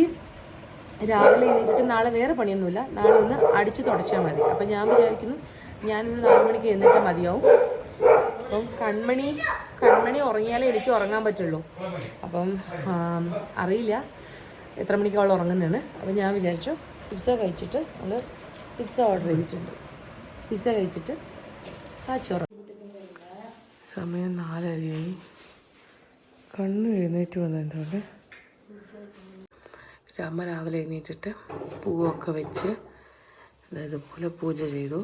രാവിലെ എഴുന്നേറ്റിട്ട് നാളെ വേറെ പണിയൊന്നുമില്ല. നാളെ ഒന്ന് അടിച്ചു തുടച്ചാൽ മതി. അപ്പം ഞാൻ വിചാരിക്കുന്നു ഞാനൊരു 4 മണിക്ക് എഴുന്നേറ്റാൽ മതിയാവും. അപ്പം കൺമണി ഉറങ്ങിയാലേ എനിക്ക് ഉറങ്ങാൻ പറ്റുള്ളൂ. അപ്പം അറിയില്ല എത്ര മണിക്ക് അവൾ ഉറങ്ങുന്നതെന്ന്. അപ്പം ഞാൻ വിചാരിച്ചു പിസ്സ കഴിച്ചിട്ട് നമ്മൾ പിസ്സ ഓർഡർ ചെയ്തിട്ടുണ്ട്. പിസ്സ കഴിച്ചിട്ട് ചോറ്. സമയം 4:30 കണ്ണ് എഴുന്നേറ്റ് വന്നതുകൊണ്ട് അമ്മ രാവിലെ എഴുന്നേറ്റിട്ട് പൂവൊക്കെ വെച്ച് ഇതുപോലെ പൂജ ചെയ്തു.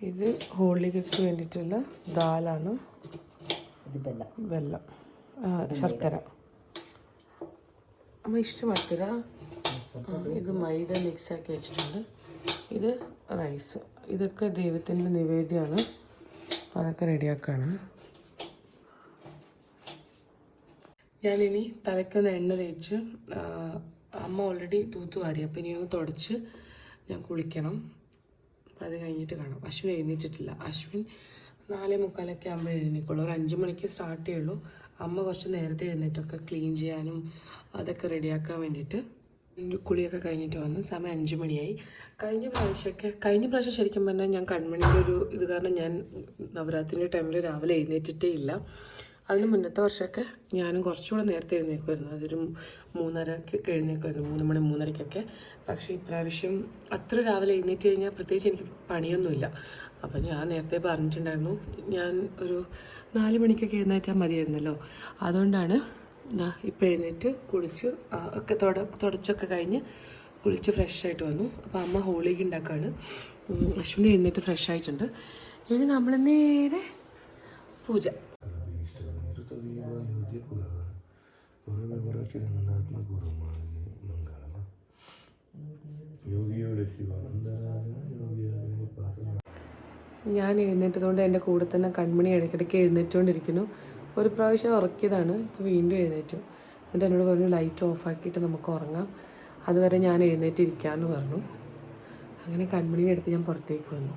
ഇത് ഹോളിക്ക് വേണ്ടിയിട്ടുള്ള ദാലാണ്. വെള്ളം ശർക്കര അമ്മ ഇഷ്ടമാത്തര. ഇത് മൈദ മിക്സാക്കി വെച്ചിട്ടുണ്ട്. ഇത് റൈസ്. ഇതൊക്കെ ദൈവത്തിൻ്റെ നിവേദ്യമാണ്. അപ്പോൾ അതൊക്കെ റെഡിയാക്കുകയാണ്. ഞാനിനി തലയ്ക്കൊന്ന് എണ്ണ തേച്ച് അമ്മ ഓൾറെഡി തൂത്തു വാരി. അപ്പോൾ ഇനി ഒന്ന് തുടച്ച് ഞാൻ കുളിക്കണം. അപ്പോൾ അത് കഴിഞ്ഞിട്ട് കാണാം. അശ്വിൻ എഴുന്നേറ്റിട്ടില്ല. അശ്വിൻ 4:45 ആകുമ്പോൾ എഴുന്നേക്കുള്ളൂ. ഒരു 5 മണിക്ക് സ്റ്റാർട്ട് ചെയ്യുള്ളൂ. അമ്മ കുറച്ച് നേരത്തെ എഴുന്നേറ്റൊക്കെ ക്ലീൻ ചെയ്യാനും അതൊക്കെ റെഡിയാക്കാൻ വേണ്ടിയിട്ട്. കുളിയൊക്കെ കഴിഞ്ഞിട്ട് വന്ന് സമയം 5 മണിയായി. കഴിഞ്ഞ പ്രാവശ്യം ശരിക്കും പറഞ്ഞാൽ ഞാൻ കൺമണിയുടെ ഒരു ഇത് കാരണം ഞാൻ നവരാത്രിൻ്റെ ടൈമിൽ രാവിലെ എഴുന്നേറ്റിട്ടേ ഇല്ല. അതിന് മുന്നത്തെ വർഷമൊക്കെ ഞാനും കുറച്ചുകൂടെ നേരത്തെ എഴുന്നേക്കുമായിരുന്നു. അതൊരു 3:30 എഴുന്നേക്കുമായിരുന്നു, 3 മണി 3:30. പക്ഷേ ഇപ്രാവശ്യം അത്ര രാവിലെ എഴുന്നേറ്റ് കഴിഞ്ഞാൽ പ്രത്യേകിച്ച് എനിക്ക് പണിയൊന്നുമില്ല. അപ്പം ഞാൻ നേരത്തെ പറഞ്ഞിട്ടുണ്ടായിരുന്നു ഞാൻ ഒരു 4 മണിക്കൊക്കെ എഴുന്നേറ്റാൽ മതിയായിരുന്നല്ലോ. അതുകൊണ്ടാണ് ഇപ്പം എഴുന്നേറ്റ് കുളിച്ച് ഒക്കെ തുടച്ചൊക്കെ കഴിഞ്ഞ് കുളിച്ച് ഫ്രഷായിട്ട് വന്നു. അപ്പോൾ അമ്മ ഹോളിക്ക് ഉണ്ടാക്കുകയാണ്. അശ്വിനി എഴുന്നേറ്റ് ഫ്രഷായിട്ടുണ്ട്. ഇനി നമ്മൾ നേരെ പൂജ. ഞാൻ എഴുന്നേറ്റതുകൊണ്ട് എൻ്റെ കൂടെ തന്നെ കൺമണി ഇടയ്ക്കിടയ്ക്ക് എഴുന്നേറ്റുകൊണ്ടിരിക്കുന്നു. ഒരു പ്രാവശ്യം ഉറക്കിയതാണ്, ഇപ്പോൾ വീണ്ടും എഴുന്നേറ്റു. എന്നിട്ട് എന്നോട് പറഞ്ഞു ലൈറ്റ് ഓഫാക്കിയിട്ട് നമുക്ക് ഉറങ്ങാം, അതുവരെ ഞാൻ എഴുന്നേറ്റിരിക്കാമെന്ന് പറഞ്ഞു. അങ്ങനെ കൺമണിയുടെ അടുത്ത് ഞാൻ പുറത്തേക്ക് വന്നു.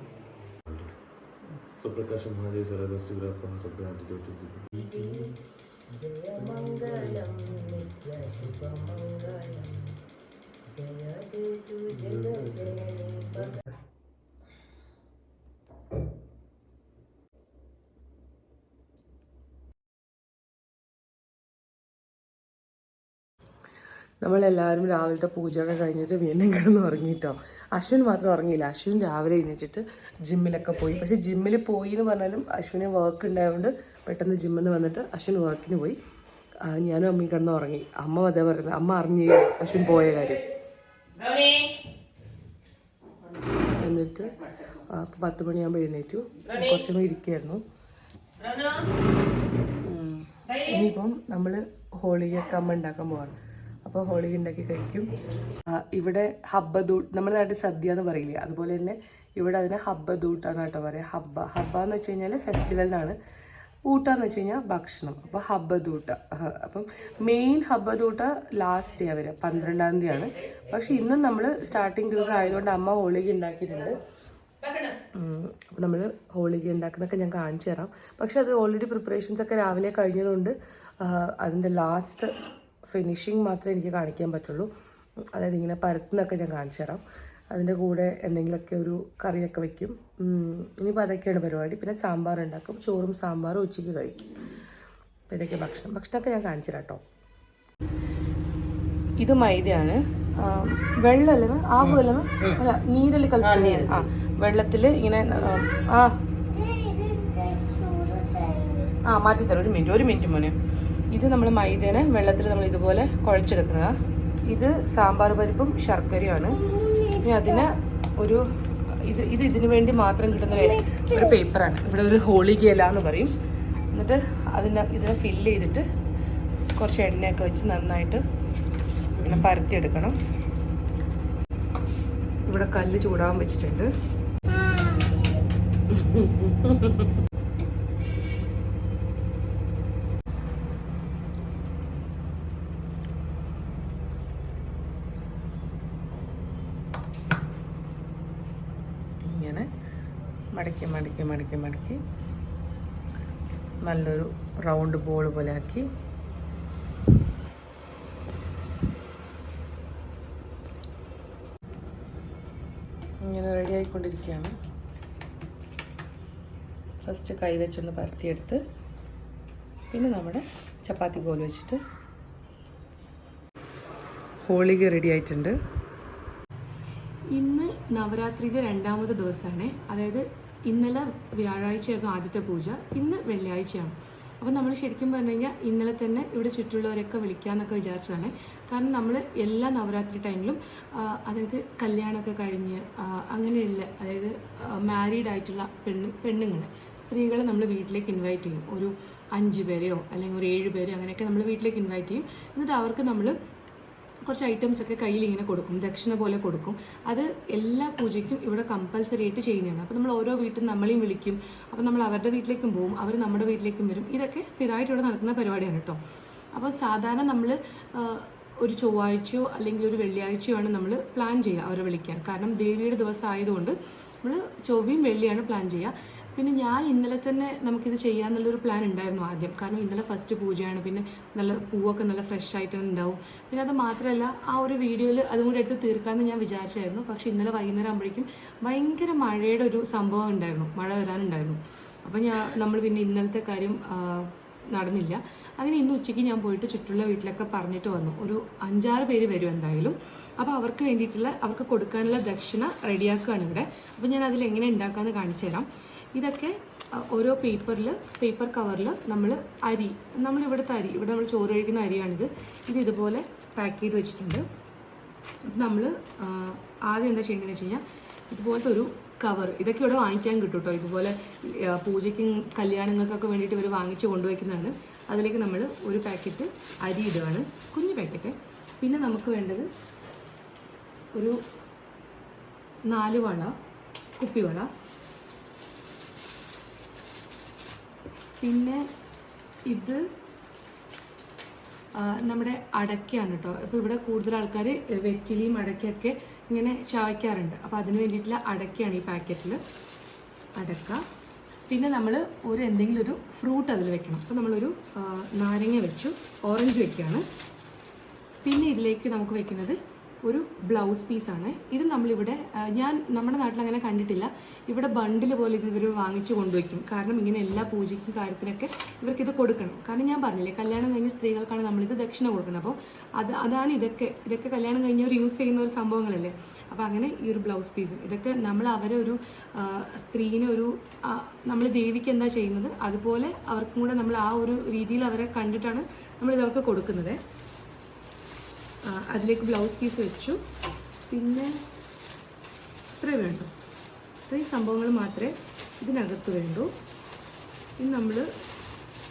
നമ്മളെല്ലാവരും രാവിലത്തെ പൂജയൊക്കെ കഴിഞ്ഞിട്ട് വീണ്ടും കിടന്ന് ഉറങ്ങിയിട്ടോ. അശ്വിൻ മാത്രം ഉറങ്ങിയില്ല. അശ്വിൻ രാവിലെ എഴുന്നേറ്റിട്ട് ജിമ്മിലൊക്കെ പോയി. പക്ഷേ ജിമ്മിൽ പോയി എന്ന് പറഞ്ഞാലും അശ്വിന് വർക്ക് ഉണ്ടായതുകൊണ്ട് പെട്ടെന്ന് ജിമ്മിൽ നിന്ന് വന്നിട്ട് അശ്വിൻ വർക്കിന് പോയി. ഞാനും അമ്മയും കിടന്ന് ഉറങ്ങി. അമ്മ അതേ പറയുന്നത്, അമ്മ അറിഞ്ഞില്ല അശ്വിൻ പോയ കാര്യം. എന്നിട്ട് 10 മണിയാകുമ്പോൾ എഴുന്നേറ്റു. കുറച്ച് സമയം ഇരിക്കുകയായിരുന്നു. ഇനിയിപ്പം നമ്മൾ ഹോളിയൊക്കെ അമ്മ ഉണ്ടാക്കാൻ പോവാണ്. അപ്പോൾ ഹോളിക ഉണ്ടാക്കി കഴിക്കും. ഇവിടെ ഹബ്ബദൂട്ട്, നമ്മുടെ നാട്ടിൽ സദ്യ എന്ന് പറയില്ലേ, അതുപോലെ തന്നെ ഇവിടെ അതിനെ ഹബ്ബദൂട്ടാന്ന് കേട്ടോ പറയാം. ഹബ്ബ എന്ന് വെച്ച് കഴിഞ്ഞാൽ ഫെസ്റ്റിവലിനാണ്, ഊട്ടാന്ന് വെച്ച് കഴിഞ്ഞാൽ ഭക്ഷണം. അപ്പോൾ ഹബ്ബദൂട്ട. അപ്പം മെയിൻ ഹബ്ബദൂട്ട ലാസ്റ്റ് ഡേ വരെ 12-ാം തീയതിയാണ്. പക്ഷെ ഇന്നും നമ്മൾ സ്റ്റാർട്ടിങ് ദിവസം ആയതുകൊണ്ട് അമ്മ ഹോളിക ഉണ്ടാക്കിയിട്ടുണ്ട്. അപ്പോൾ നമ്മൾ ഹോളിക ഉണ്ടാക്കുന്നതൊക്കെ ഞാൻ കാണിച്ചു തരാം. പക്ഷെ അത് ഓൾറെഡി പ്രിപ്പറേഷൻസ് ഒക്കെ രാവിലെ കഴിഞ്ഞതുകൊണ്ട് അതിൻ്റെ ലാസ്റ്റ് ഫിനിഷിങ് മാത്രമേ എനിക്ക് കാണിക്കാൻ പറ്റുള്ളൂ. അതായത് ഇങ്ങനെ പരത്തുന്നൊക്കെ ഞാൻ കാണിച്ചു തരാം. അതിൻ്റെ കൂടെ എന്തെങ്കിലുമൊക്കെ ഒരു കറിയൊക്കെ വയ്ക്കും. ഇനിയിപ്പോൾ അതൊക്കെയാണ് പരിപാടി. പിന്നെ സാമ്പാർ ഉണ്ടാക്കും, ചോറും സാമ്പാറും ഉച്ചയ്ക്ക് കഴിക്കും. അപ്പോൾ ഇതൊക്കെ ഭക്ഷണമൊക്കെ ഞാൻ കാണിച്ചു തരാം കേട്ടോ. ഇത് മൈദയാണ്. വെള്ളമല്ലേ ആവുമല്ലോ, അല്ല നീരല് കലക്കി വെള്ളത്തിൽ ഇങ്ങനെ മാറ്റിത്തരാം. ഒരു മിനിറ്റ് മോനെ. ഇത് നമ്മൾ മൈദേനെ വെള്ളത്തിൽ നമ്മൾ ഇതുപോലെ കുഴച്ചെടുക്കുന്നതാണ്. ഇത് സാമ്പാർ പരിപ്പും ശർക്കരയാണ്. ഇനി അതിന് ഇതിന് വേണ്ടി മാത്രം കിട്ടുന്ന ഒരു പേപ്പറാണ്. ഇവിടെ ഒരു ഹോളിക ഇല എന്ന് പറയും. എന്നിട്ട് ഇതിനെ ഫില്ല് ചെയ്തിട്ട് കുറച്ച് എണ്ണയൊക്കെ വെച്ച് നന്നായിട്ട് ഇങ്ങനെ പരത്തിയെടുക്കണം. ഇവിടെ കല്ല് ചൂടാൻ വെച്ചിട്ടുണ്ട്. ഇങ്ങനെ മടക്കി നല്ലൊരു റൗണ്ട് ബോൾ പോലെ ആക്കി ഇങ്ങനെ റെഡി ആയിക്കൊണ്ടിരിക്കുകയാണ്. ഫസ്റ്റ് കൈ വെച്ചൊന്ന് പരത്തിയെടുത്ത് പിന്നെ നമ്മുടെ ചപ്പാത്തി കോല് വെച്ചിട്ട് ഹോളിക റെഡി ആയിട്ടുണ്ട്. ഇന്ന് നവരാത്രിയുടെ 2ാമത്തെ ദിവസമാണ്. അതായത് ഇന്നലെ വ്യാഴാഴ്ചയായിരുന്നു ആദ്യത്തെ പൂജ, ഇന്ന് വെള്ളിയാഴ്ചയാണ്. അപ്പോൾ നമ്മൾ ശരിക്കും പറഞ്ഞു കഴിഞ്ഞാൽ ഇന്നലെ തന്നെ ഇവിടെ ചുറ്റുള്ളവരൊക്കെ വിളിക്കാമെന്നൊക്കെ വിചാരിച്ചതാണ്. കാരണം നമ്മൾ എല്ലാ നവരാത്രി ടൈമിലും അതായത് കല്യാണമൊക്കെ കഴിഞ്ഞ് അങ്ങനെയുള്ള അതായത് മാരീഡ് ആയിട്ടുള്ള പെണ്ണുങ്ങൾ സ്ത്രീകളെ നമ്മൾ വീട്ടിലേക്ക് ഇൻവൈറ്റ് ചെയ്യും. ഒരു 5 പേരെയോ അല്ലെങ്കിൽ ഒരു 7 പേരെയോ അങ്ങനെയൊക്കെ നമ്മൾ വീട്ടിലേക്ക് ഇൻവൈറ്റ് ചെയ്യും. എന്നിട്ട് അവർക്ക് നമ്മൾ കുറച്ച് ഐറ്റംസൊക്കെ കയ്യിൽ ഇങ്ങനെ കൊടുക്കും, ദക്ഷിണ പോലെ കൊടുക്കും. അത് എല്ലാ പൂജയ്ക്കും ഇവിടെ കമ്പൽസറി ആയിട്ട് ചെയ്യുന്നതാണ്. അപ്പോൾ നമ്മൾ ഓരോ വീട്ടിൽ നമ്മളെയും വിളിക്കും. അപ്പോൾ നമ്മൾ അവരുടെ വീട്ടിലേക്കും പോകും, അവർ നമ്മുടെ വീട്ടിലേക്കും വരും. ഇതൊക്കെ സ്ഥിരമായിട്ട് ഇവിടെ നടക്കുന്ന പരിപാടിയാണ് കേട്ടോ. അപ്പോൾ സാധാരണ നമ്മൾ ഒരു ചൊവ്വാഴ്ചയോ അല്ലെങ്കിൽ ഒരു വെള്ളിയാഴ്ചയോ ആണ് നമ്മൾ പ്ലാൻ ചെയ്യുക അവരെ വിളിക്കാൻ. കാരണം ദേവിയുടെ ദിവസം ആയതുകൊണ്ട് നമ്മൾ ചൊവ്വയും വെള്ളിയാണ് പ്ലാൻ ചെയ്യുക. പിന്നെ ഞാൻ ഇന്നലെ തന്നെ നമുക്കിത് ചെയ്യാമെന്നുള്ളൊരു പ്ലാൻ ഉണ്ടായിരുന്നു ആദ്യം. കാരണം ഇന്നലെ ഫസ്റ്റ് പൂജയാണ്, പിന്നെ നല്ല പൂവൊക്കെ നല്ല ഫ്രഷ് ആയിട്ട് ഉണ്ടാവും. പിന്നെ അത് മാത്രമല്ല ആ ഒരു വീഡിയോയിൽ അതും കൂടി എടുത്ത് തീർക്കാമെന്ന് ഞാൻ വിചാരിച്ചായിരുന്നു. പക്ഷേ ഇന്നലെ വൈകുന്നേരം ആകുമ്പോഴേക്കും ഭയങ്കര മഴയുടെ ഒരു സംഭവം ഉണ്ടായിരുന്നു, മഴ വരാനുണ്ടായിരുന്നു. അപ്പോൾ നമ്മൾ പിന്നെ ഇന്നലത്തെ കാര്യം നടന്നില്ല. അങ്ങനെ ഇന്ന് ഉച്ചയ്ക്ക് ഞാൻ പോയിട്ട് ചുറ്റുള്ള വീട്ടിലൊക്കെ പറഞ്ഞിട്ട് വന്നു. ഒരു 5-6 പേര് വരും എന്തായാലും. അപ്പോൾ അവർക്ക് വേണ്ടിയിട്ടുള്ള അവർക്ക് കൊടുക്കാനുള്ള ദക്ഷിണ റെഡിയാക്കുകയാണ് ഇവിടെ. അപ്പോൾ ഞാൻ അതിൽ എങ്ങനെ ഉണ്ടാക്കാമെന്ന് കാണിച്ചു തരാം. ഇതൊക്കെ ഓരോ പേപ്പർ കവറിൽ നമ്മൾ നമ്മളിവിടുത്തെ അരി, ഇവിടെ നമ്മൾ ചോറ് കഴിക്കുന്ന അരിയാണിത്. ഇതുപോലെ പാക്ക് ചെയ്ത് വെച്ചിട്ടുണ്ട്. നമ്മൾ ആദ്യം എന്താ ചെയ്യേണ്ടതെന്ന് വെച്ച് കഴിഞ്ഞാൽ ഇതുപോലത്തെ ഒരു കവർ, ഇതൊക്കെ ഇവിടെ വാങ്ങിക്കാൻ കിട്ടും കേട്ടോ. ഇതുപോലെ പൂജയ്ക്കും കല്യാണങ്ങൾക്കൊക്കെ വേണ്ടിയിട്ട് ഇവർ വാങ്ങിച്ച് കൊണ്ടുവയ്ക്കുന്നതാണ്. അതിലേക്ക് നമ്മൾ ഒരു പാക്കറ്റ് അരി ഇടുകയാണ്, കുഞ്ഞു പാക്കറ്റ്. പിന്നെ നമുക്ക് വേണ്ടത് ഒരു 4 വള കുപ്പിവള, പിന്നെ ഇത് നമ്മുടെ അടയ്ക്കയാണ് കേട്ടോ. ഇപ്പോൾ ഇവിടെ കൂടുതൽ ആൾക്കാർ വെറ്റിലയും അടയ്ക്കൊക്കെ ഇങ്ങനെ ചവയ്ക്കാറുണ്ട്. അപ്പോൾ അതിന് വേണ്ടിയിട്ടുള്ള അടയ്ക്കയാണ് ഈ പാക്കറ്റിൽ, അടയ്ക്ക. പിന്നെ നമ്മൾ എന്തെങ്കിലും ഒരു ഫ്രൂട്ട് അതിൽ വെക്കണം. അപ്പോൾ നമ്മളൊരു നാരങ്ങ വെച്ചു, ഓറഞ്ച് വെക്കുകയാണ്. പിന്നെ ഇതിലേക്ക് നമുക്ക് വെക്കുന്നത് ഒരു ബ്ലൗസ് പീസാണ്. ഇത് നമ്മളിവിടെ നമ്മുടെ നാട്ടിൽ അങ്ങനെ കണ്ടിട്ടില്ല. ഇവിടെ ബണ്ടിൽ പോലെ ഇത് ഇവർ വാങ്ങിച്ചു കൊണ്ടുവയ്ക്കും. കാരണം ഇങ്ങനെ എല്ലാ പൂജയ്ക്കും കാര്യത്തിനൊക്കെ ഇവർക്കിത് കൊടുക്കണം. കാരണം ഞാൻ പറഞ്ഞില്ലേ, കല്യാണം കഴിഞ്ഞ സ്ത്രീകൾക്കാണ് നമ്മളിത് ദക്ഷിണ കൊടുക്കുന്നത്. അപ്പോൾ അതാണ് ഇതൊക്കെ കല്യാണം കഴിഞ്ഞവർ യൂസ് ചെയ്യുന്ന ഒരു സംഭവങ്ങളല്ലേ. അപ്പോൾ അങ്ങനെ ഈ ഒരു ബ്ലൗസ് പീസും ഇതൊക്കെ നമ്മൾ അവരെ ഒരു സ്ത്രീനെ നമ്മൾ ദേവിക്ക് എന്താ ചെയ്യുന്നത് അതുപോലെ അവർക്കും കൂടെ നമ്മൾ ആ ഒരു രീതിയിൽ അവരെ കണ്ടിട്ടാണ് നമ്മളിതവർക്ക് കൊടുക്കുന്നത്. അതിലേക്ക് ബ്ലൗസ് പീസ് വെച്ചു. പിന്നെ ഇത്രയും വേണ്ടു, ഇത്രയും സംഭവങ്ങൾ മാത്രമേ ഇതിനകത്ത് വേണ്ടൂ. ഇനി നമ്മൾ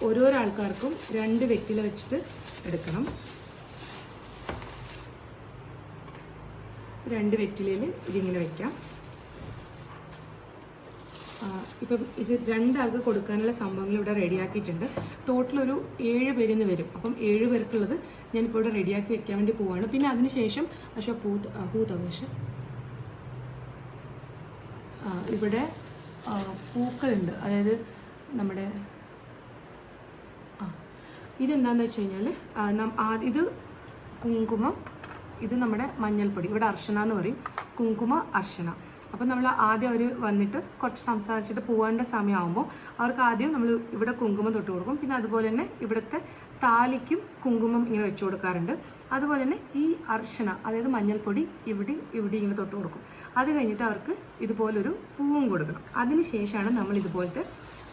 ഓരോരോ ആൾക്കാർക്കും 2 വെറ്റില വെച്ചിട്ട് എടുക്കണം. 2 വെറ്റിലയിൽ ഇതിങ്ങനെ വയ്ക്കാം. ഇപ്പം ഇത് 2 ആൾക്ക് കൊടുക്കാനുള്ള സംഭവങ്ങൾ ഇവിടെ റെഡിയാക്കിയിട്ടുണ്ട്. ടോട്ടൽ ഒരു 7 പേരിന്ന് വരും. അപ്പം 7 പേർക്കുള്ളത് ഞാനിപ്പോൾ ഇവിടെ റെഡിയാക്കി വെക്കാൻ വേണ്ടി പോവാണ്. പിന്നെ അതിനുശേഷം ഇവിടെ പൂക്കളുണ്ട്. അതായത് നമ്മുടെ ഇതെന്താണെന്ന് വെച്ച് കഴിഞ്ഞാൽ ഇത് കുങ്കുമം, ഇത് നമ്മുടെ മഞ്ഞൾപ്പൊടി, ഇവിടെ അർച്ചന എന്ന് പറയും, കുങ്കുമ അർച്ചന. അപ്പോൾ നമ്മൾ ആദ്യം അവർ വന്നിട്ട് കുറച്ച് സംസാരിച്ചിട്ട് പോകേണ്ട സമയമാകുമ്പോൾ അവർക്ക് ആദ്യം നമ്മൾ ഇവിടെ കുങ്കുമം തൊട്ട് കൊടുക്കും. പിന്നെ അതുപോലെ തന്നെ ഇവിടുത്തെ താലിക്കും കുങ്കുമം ഇങ്ങനെ വെച്ച് കൊടുക്കാറുണ്ട്. അതുപോലെ തന്നെ ഈ അർച്ചന, അതായത് മഞ്ഞൾപ്പൊടി ഇവിടെ ഇങ്ങനെ തൊട്ട് കൊടുക്കും. അത് കഴിഞ്ഞിട്ട് അവർക്ക് ഇതുപോലൊരു പൂവും കൊടുക്കണം. അതിന് ശേഷമാണ് നമ്മൾ ഇതുപോലത്തെ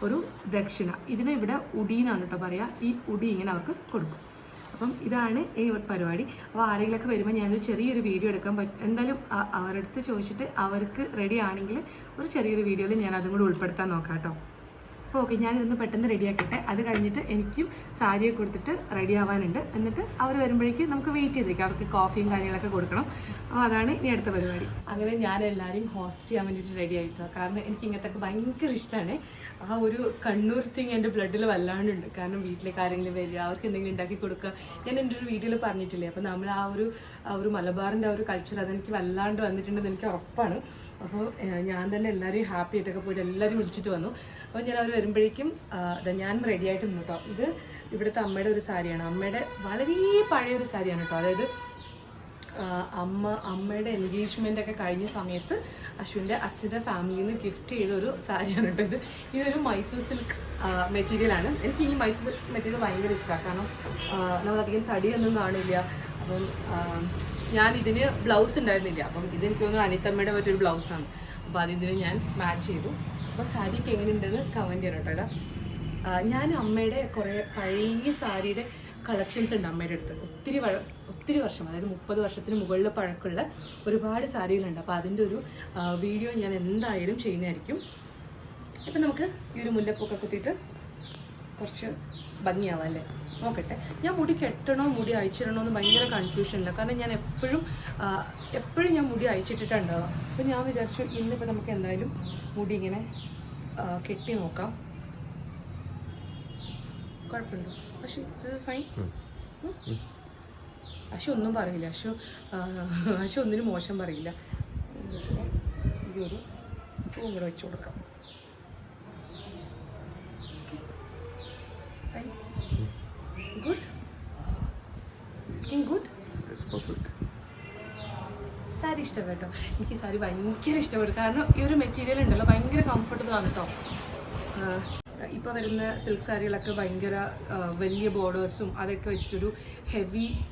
ഒരു ദക്ഷിണ, ഇതിന് ഇവിടെ ഉടീന്നാണ് കേട്ടോ പറയുക, ഈ ഉടി ഇങ്ങനെ അവർക്ക് കൊടുക്കും. അപ്പം ഇതാണ് ഈ പരിപാടി. അപ്പോൾ ആരെങ്കിലുമൊക്കെ വരുമ്പോൾ ഞാനൊരു ചെറിയൊരു വീഡിയോ എടുക്കാൻ എന്തായാലും അവരുടെ അടുത്ത് ചോദിച്ചിട്ട് അവർക്ക് റെഡി ആണെങ്കിൽ ഒരു ചെറിയൊരു വീഡിയോയിൽ ഞാൻ അതും കൂടി ഉൾപ്പെടുത്താൻ നോക്കാം കേട്ടോ. അപ്പോൾ ഓക്കെ, ഞാനിതൊന്ന് പെട്ടെന്ന് റെഡിയാക്കട്ടെ. അത് കഴിഞ്ഞിട്ട് എനിക്കും സാരിയൊക്കെ കൊടുത്തിട്ട് റെഡി ആവാനുണ്ട്. എന്നിട്ട് അവർ വരുമ്പോഴേക്കും നമുക്ക് വെയിറ്റ് ചെയ്തിരിക്കാം. അവർക്ക് കോഫിയും കാര്യങ്ങളൊക്കെ കൊടുക്കണം. അപ്പോൾ അതാണ് ഇനി അടുത്ത പരിപാടി. അങ്ങനെ ഞാൻ എല്ലാവരെയും ഹോസ്റ്റ് ചെയ്യാൻ വേണ്ടിയിട്ട് റെഡി ആയിട്ടോ. കാരണം എനിക്ക് ഇങ്ങനത്തെയൊക്കെ ഭയങ്കര ഇഷ്ടമാണ്. ആ ഒരു കണ്ണൂർ തിങ് എൻ്റെ ബ്ലഡിൽ വല്ലാണ്ടുണ്ട്. കാരണം വീട്ടിലേക്ക് ആരെങ്കിലും വരിക, അവർക്ക് എന്തെങ്കിലും ഉണ്ടാക്കി കൊടുക്കുക. ഞാൻ എൻ്റെ ഒരു വീഡിയോയിൽ പറഞ്ഞിട്ടില്ലേ, അപ്പോൾ നമ്മൾ ആ ഒരു മലബാറിൻ്റെ ആ ഒരു കൾച്ചർ അതെനിക്ക് വല്ലാണ്ട് വന്നിട്ടുണ്ടെന്ന് എനിക്ക് ഉറപ്പാണ്. അപ്പോൾ ഞാൻ തന്നെ എല്ലാവരെയും ഹാപ്പി ആയിട്ടൊക്കെ പോയിട്ട് എല്ലാവരും വിളിച്ചിട്ട് വന്നു. അപ്പോൾ ഞാൻ അവർ വരുമ്പോഴേക്കും ഞാൻ റെഡി ആയിട്ട് നിന്നു കേട്ടോ. ഇത് ഇവിടുത്തെ അമ്മയുടെ ഒരു സാരിയാണ്. അമ്മയുടെ വളരെ പഴയൊരു സാരിയാണ് കേട്ടോ. അതായത് അമ്മയുടെ എൻഗേജ്മെൻ്റ് ഒക്കെ കഴിഞ്ഞ സമയത്ത് അശ്വിൻ്റെ അച്ഛൻ്റെ ഫാമിലിയിൽ നിന്ന് ഗിഫ്റ്റ് ചെയ്തൊരു സാരിയാണ് കേട്ടോ. ഇതൊരു മൈസൂർ സിൽക്ക് മെറ്റീരിയലാണ്. എനിക്ക് ഈ മൈസൂർ മെറ്റീരിയൽ ഭയങ്കര ഇഷ്ടമാണ്. കാരണം നമ്മളധികം തടിയൊന്നും കാണില്ല. അപ്പം ഞാനിതിന് ബ്ലൗസ് ഉണ്ടായിരുന്നില്ല. അപ്പം ഇതെനിക്ക് തോന്നുന്നു അനിത്തമ്മയുടെ മറ്റൊരു ബ്ലൗസാണ്. അപ്പോൾ അതിന് ഞാൻ മാച്ച് ചെയ്തു. അപ്പോൾ സാരിക്ക് എങ്ങനെയുണ്ടെന്ന് കമൻറ്റ് ചെയ്യണം കേട്ടോ. ഞാൻ അമ്മയുടെ കുറേ പഴയ സാരിയുടെ കളക്ഷൻസ് ഉണ്ട് അമ്മയുടെ അടുത്ത്. ഒത്തിരി വർഷം, അതായത് 30 വർഷത്തിന് മുകളിൽ പഴക്കമുള്ള ഒരുപാട് സാരികളുണ്ട്. അപ്പോൾ അതിൻ്റെ ഒരു വീഡിയോ ഞാൻ എന്തായാലും ചെയ്യുന്നതായിരിക്കും. ഇപ്പം നമുക്ക് ഈ ഒരു മുല്ലപ്പൂക്കെ കുത്തിയിട്ട് കുറച്ച് ഭംഗിയാവാം അല്ലേ, നോക്കട്ടെ. ഞാൻ മുടി കെട്ടണോ മുടി അയച്ചിടണോ എന്ന് ഭയങ്കര കൺഫ്യൂഷനില്ല. കാരണം ഞാൻ എപ്പോഴും ഞാൻ മുടി അയച്ചിട്ടിട്ടുണ്ടാവുക. അപ്പോൾ ഞാൻ വിചാരിച്ചു ഇന്നിപ്പോൾ നമുക്ക് എന്തായാലും മുടി ഇങ്ങനെ കെട്ടി നോക്കാം. കുഴപ്പമുണ്ടോ Ashu? This is fine. Ashu ഒന്നും പറയില്ല. അശു ഒന്നിനും മോശം പറയില്ല. ഈ ഒരു പൂവും കൂടെ വെച്ച് കൊടുക്കാം. Good? Looking good? It's perfect. Sari ഇഷ്ടപ്പെട്ടോ? എനിക്ക് ഈ സാരി ഭയങ്കര ഇഷ്ടപ്പെട്ടു. കാരണം ഈ ഒരു മെറ്റീരിയൽ ഉണ്ടല്ലോ ഭയങ്കര കംഫർട്ടബിൾ ആണ് കേട്ടോ. ഇപ്പോൾ വരുന്ന സിൽക്ക് സാരികളൊക്കെ ഭയങ്കര വലിയ ബോർഡേഴ്സും അതൊക്കെ വെച്ചിട്ടൊരു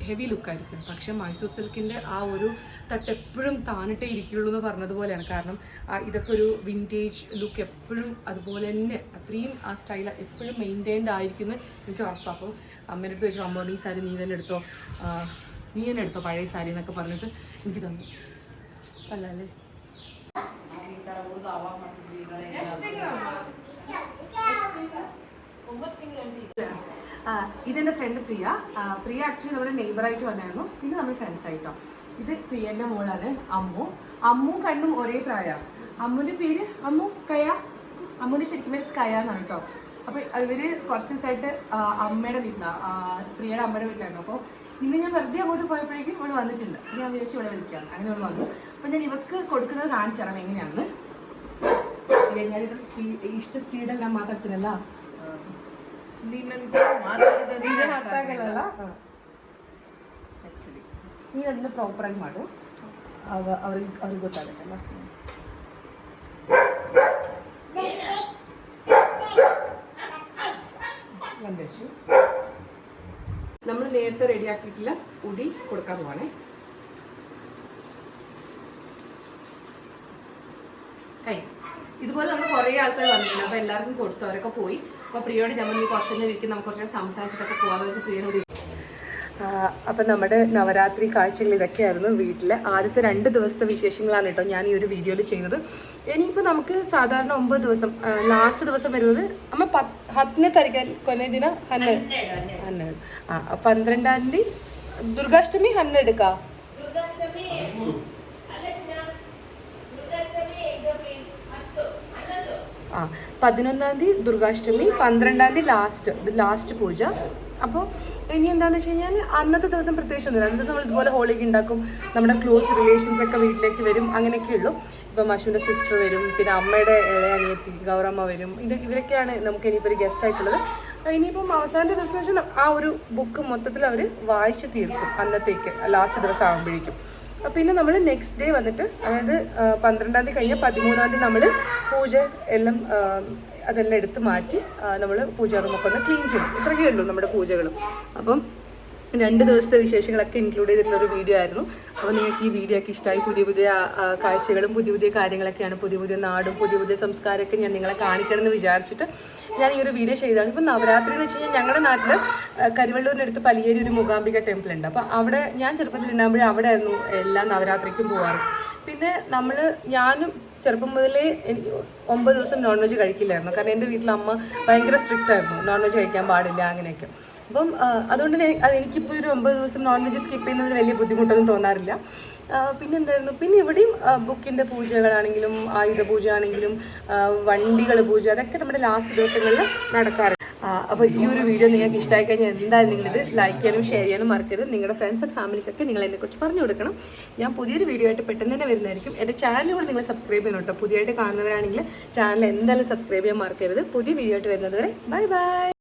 ഹെവി ലുക്കായിരിക്കും. പക്ഷെ മൈസൂർ സിൽക്കിൻ്റെ ആ ഒരു തട്ട് എപ്പോഴും താണിട്ടേ ഇരിക്കുള്ളൂ എന്ന് പറഞ്ഞതുപോലെയാണ്. കാരണം ഇതൊക്കെ ഒരു വിൻറ്റേജ് ലുക്ക് എപ്പോഴും അതുപോലെ തന്നെ അത്രയും ആ സ്റ്റൈൽ എപ്പോഴും മെയിൻറ്റൈൻഡ് ആയിരിക്കുന്നത് എനിക്ക് ഉറപ്പാണ്. അപ്പോൾ അമ്മേൻ്റെ അടുത്ത് വെച്ചു, അമ്മ ഈ സാരി നീ തന്നെ എടുത്തോ പഴയ സാരി എന്നൊക്കെ പറഞ്ഞിട്ട് എനിക്ക് തന്നു. അല്ലേ ഇതെൻ്റെ ഫ്രണ്ട് പ്രിയ ആക്ച്വലി നമ്മുടെ നെയ്ബറായിട്ട് വന്നായിരുന്നു. പിന്നെ നമ്മൾ ഫ്രണ്ട്സ് ആയിട്ടോ. ഇത് പ്രിയൻ്റെ മോളാണ് അമ്മു കണ്ണും ഒരേ പ്രായമാണ്. അമ്മുവിൻ്റെ പേര് അമ്മുവിൻ്റെ ശരിക്കും പേര് സ്കയ എന്നാണ് കേട്ടോ. അപ്പോൾ ഇവര് കുറച്ച് ദിവസമായിട്ട് അമ്മയുടെ വീട്ടിലാണ്, പ്രിയയുടെ അമ്മയുടെ വീട്ടിലായിരുന്നു. അപ്പോൾ ഇന്ന് ഞാൻ വെറുതെ അങ്ങോട്ട് പോയപ്പോഴേക്കും ഇവിടെ വന്നിട്ടുണ്ട്. ഞാൻ വിചാരിച്ചു ഇവിടെ വിളിക്കാം, അങ്ങനെ ഇവിടെ വന്നു. അപ്പോൾ ഞാൻ ഇവക്ക് കൊടുക്കുന്നത് കാണിച്ചു തരാം എങ്ങനെയാണെന്ന്. ഞാനിത് ഇഷ്ട സ്പീഡെല്ലാം ಮಾತಾಡ್ತೀನಲ್ಲ ನೀನು ಅರ್ಥ ಆಗಲ್ಲ. ನೀನು ಅದನ್ನ ಪ್ರಾಪರಾಗಿ ಮಾಡು, ಅವ್ರಿಗೆ ಗೊತ್ತಾಗುತ್ತಲ್ಲ. ಒಂದೇಶು നമ്മൾ നേരത്തെ റെഡിയാക്കിയിട്ടില്ല ഉടി കൊടുക്കാൻ പോവാണേ. ഇതുപോലെ നമ്മൾ കുറേ ആൾക്കാർ വന്നിട്ടുണ്ട്. അപ്പോൾ എല്ലാവർക്കും കൊടുത്തു, അവരൊക്കെ പോയി. അപ്പോൾ പ്രിയോട് നമ്മൾ കുറച്ച് നേരം ഇരിക്കും, നമുക്ക് കുറച്ച് സംസാരിച്ചിട്ടൊക്കെ പോകാമെന്ന് വെച്ചാൽ പ്രിയോട്. അപ്പം നമ്മുടെ നവരാത്രി കാഴ്ചകൾ ഇതൊക്കെയായിരുന്നു. വീട്ടിലെ ആദ്യത്തെ 2 ദിവസത്തെ വിശേഷങ്ങളാണ് കേട്ടോ ഞാൻ ഈ ഒരു വീഡിയോയിൽ ചെയ്യുന്നത്. ഇനിയിപ്പോൾ നമുക്ക് സാധാരണ 9 ദിവസം, ലാസ്റ്റ് ദിവസം വരുന്നത് അമ്മ 10ನೇ ತಾರೀಕು ಕೊನೆ ದಿನ 12 12ാം തീയതി ദുർഗാഷ്ടമി 12 का 11ാം തീയതി ദുർഗാഷ്ടമി, 12ാം തീയതി ലാസ്റ്റ് പൂജ. അപ്പോൾ ഇനി എന്താണെന്ന് വെച്ച് കഴിഞ്ഞാൽ അന്നത്തെ ദിവസം പ്രത്യേകിച്ചൊന്നുമില്ല. അന്നത്തെ നമ്മൾ ഇതുപോലെ ഹോളിക്ക് ഉണ്ടാക്കും, നമ്മുടെ ക്ലോസ് റിലേഷൻസ് ഒക്കെ വീട്ടിലേക്ക് വരും, അങ്ങനെയൊക്കെ ഉള്ളൂ. ഇപ്പം അശ്വിൻ്റെ സിസ്റ്റർ വരും, പിന്നെ അമ്മയുടെ ഇളയ അനിയത്തി ഗൗരമ്മ വരും. ഇവരൊക്കെയാണ് നമുക്ക് ഇനിയിപ്പോൾ ഒരു ഗസ്റ്റ് ആയിട്ടുള്ളത്. ഇനിയിപ്പം അവസാനത്തെ ദിവസം എന്ന് വെച്ചാൽ ആ ഒരു ബുക്ക് മൊത്തത്തിൽ അവർ വായിച്ച് തീർക്കും അന്നത്തേക്ക്, ലാസ്റ്റ് ദിവസം ആകുമ്പോഴേക്കും. പിന്നെ നമ്മൾ നെക്സ്റ്റ് ഡേ വന്നിട്ട്, അതായത് 12ാം തീയതി കഴിഞ്ഞാൽ 13ാം തീയതി നമ്മൾ പൂജ അതെല്ലാം എടുത്ത് മാറ്റി നമ്മൾ പൂജാ റൂമൊക്കെ ഒന്ന് ക്ലീൻ ചെയ്യും. ഇത്രയൊക്കെ ഉള്ളൂ നമ്മുടെ പൂജകളും. അപ്പം 2 ദിവസത്തെ വിശേഷങ്ങളൊക്കെ ഇൻക്ലൂഡ് ചെയ്തിട്ടുള്ളൊരു വീഡിയോ ആയിരുന്നു. അപ്പോൾ നിങ്ങൾക്ക് ഈ വീഡിയോ ഒക്കെ ഇഷ്ടമായി. പുതിയ കാഴ്ചകളും പുതിയ കാര്യങ്ങളൊക്കെയാണ്, പുതിയ നാടും പുതിയ സംസ്കാരമൊക്കെ ഞാൻ നിങ്ങളെ കാണിക്കണമെന്ന് വിചാരിച്ചിട്ട് ഞാൻ ഈ ഒരു വീഡിയോ ചെയ്തതാണ്. ഇപ്പം നവരാത്രി എന്ന് വെച്ച് കഴിഞ്ഞാൽ ഞങ്ങളുടെ നാട്ടിൽ കരിവള്ളൂരിനടുത്ത് പലിയേരി ഒരു മൂകാംബിക ടെമ്പിൾ ഉണ്ട്. അപ്പോൾ അവിടെ ഞാൻ ചെറുപ്പത്തിൽ ഉണ്ടാകുമ്പോഴേ അവിടെ ആയിരുന്നു എല്ലാ നവരാത്രിക്കും പോകാറ്. പിന്നെ ഞാനും ചെറുപ്പം മുതലേ 9 ദിവസം നോൺ വെജ് കഴിക്കില്ലായിരുന്നു. കാരണം എൻ്റെ വീട്ടിൽ അമ്മ ഭയങ്കര സ്ട്രിക്റ്റ് ആയിരുന്നു, നോൺ വെജ് കഴിക്കാൻ പാടില്ല അങ്ങനെയൊക്കെ. അപ്പം അതുകൊണ്ട് എനിക്കിപ്പോൾ ഒരു 9 ദിവസം നോൺ വെജ് സ്കിപ്പ് ചെയ്യുന്നതിന് വലിയ ബുദ്ധിമുട്ടൊന്നും തോന്നാറില്ല. പിന്നെ എന്തായിരുന്നു, പിന്നെ ഇവിടെയും ബുക്കിൻ്റെ പൂജകളാണെങ്കിലും ആയുധ പൂജ ആണെങ്കിലും വണ്ടികൾ പൂജ അതൊക്കെ നമ്മുടെ ലാസ്റ്റ് ദിവസങ്ങളിൽ നടക്കാറുണ്ട്. അപ്പോൾ ഈ ഒരു വീഡിയോ നിങ്ങൾക്ക് ഇഷ്ടമായി കഴിഞ്ഞാൽ എന്തായാലും നിങ്ങളിത് ലൈക്ക് ചെയ്യാനും ഷെയർ ചെയ്യാനും മറക്കരുത്. നിങ്ങളുടെ ഫ്രണ്ട്സ് ആൻഡ് ഫാമിലിക്കൊക്കെ നിങ്ങൾ എന്നെക്കുറിച്ച് പറഞ്ഞു കൊടുക്കണം. ഞാൻ പുതിയൊരു വീഡിയോ ആയിട്ട് പെട്ടെന്ന് തന്നെ വരുന്നതായിരിക്കും. എൻ്റെ ചാനൽ കൂടെ നിങ്ങൾ സബ്സ്ക്രൈബ് ചെയ്യണം കേട്ടോ. പുതിയതായിട്ട് കാണുന്നവരാണെങ്കിൽ ചാനൽ എന്തായാലും സബ്സ്ക്രൈബ് ചെയ്യാൻ മറക്കരുത്. പുതിയ വീഡിയോ ആയിട്ട് വരുന്നത് വരെ ബൈ ബൈ.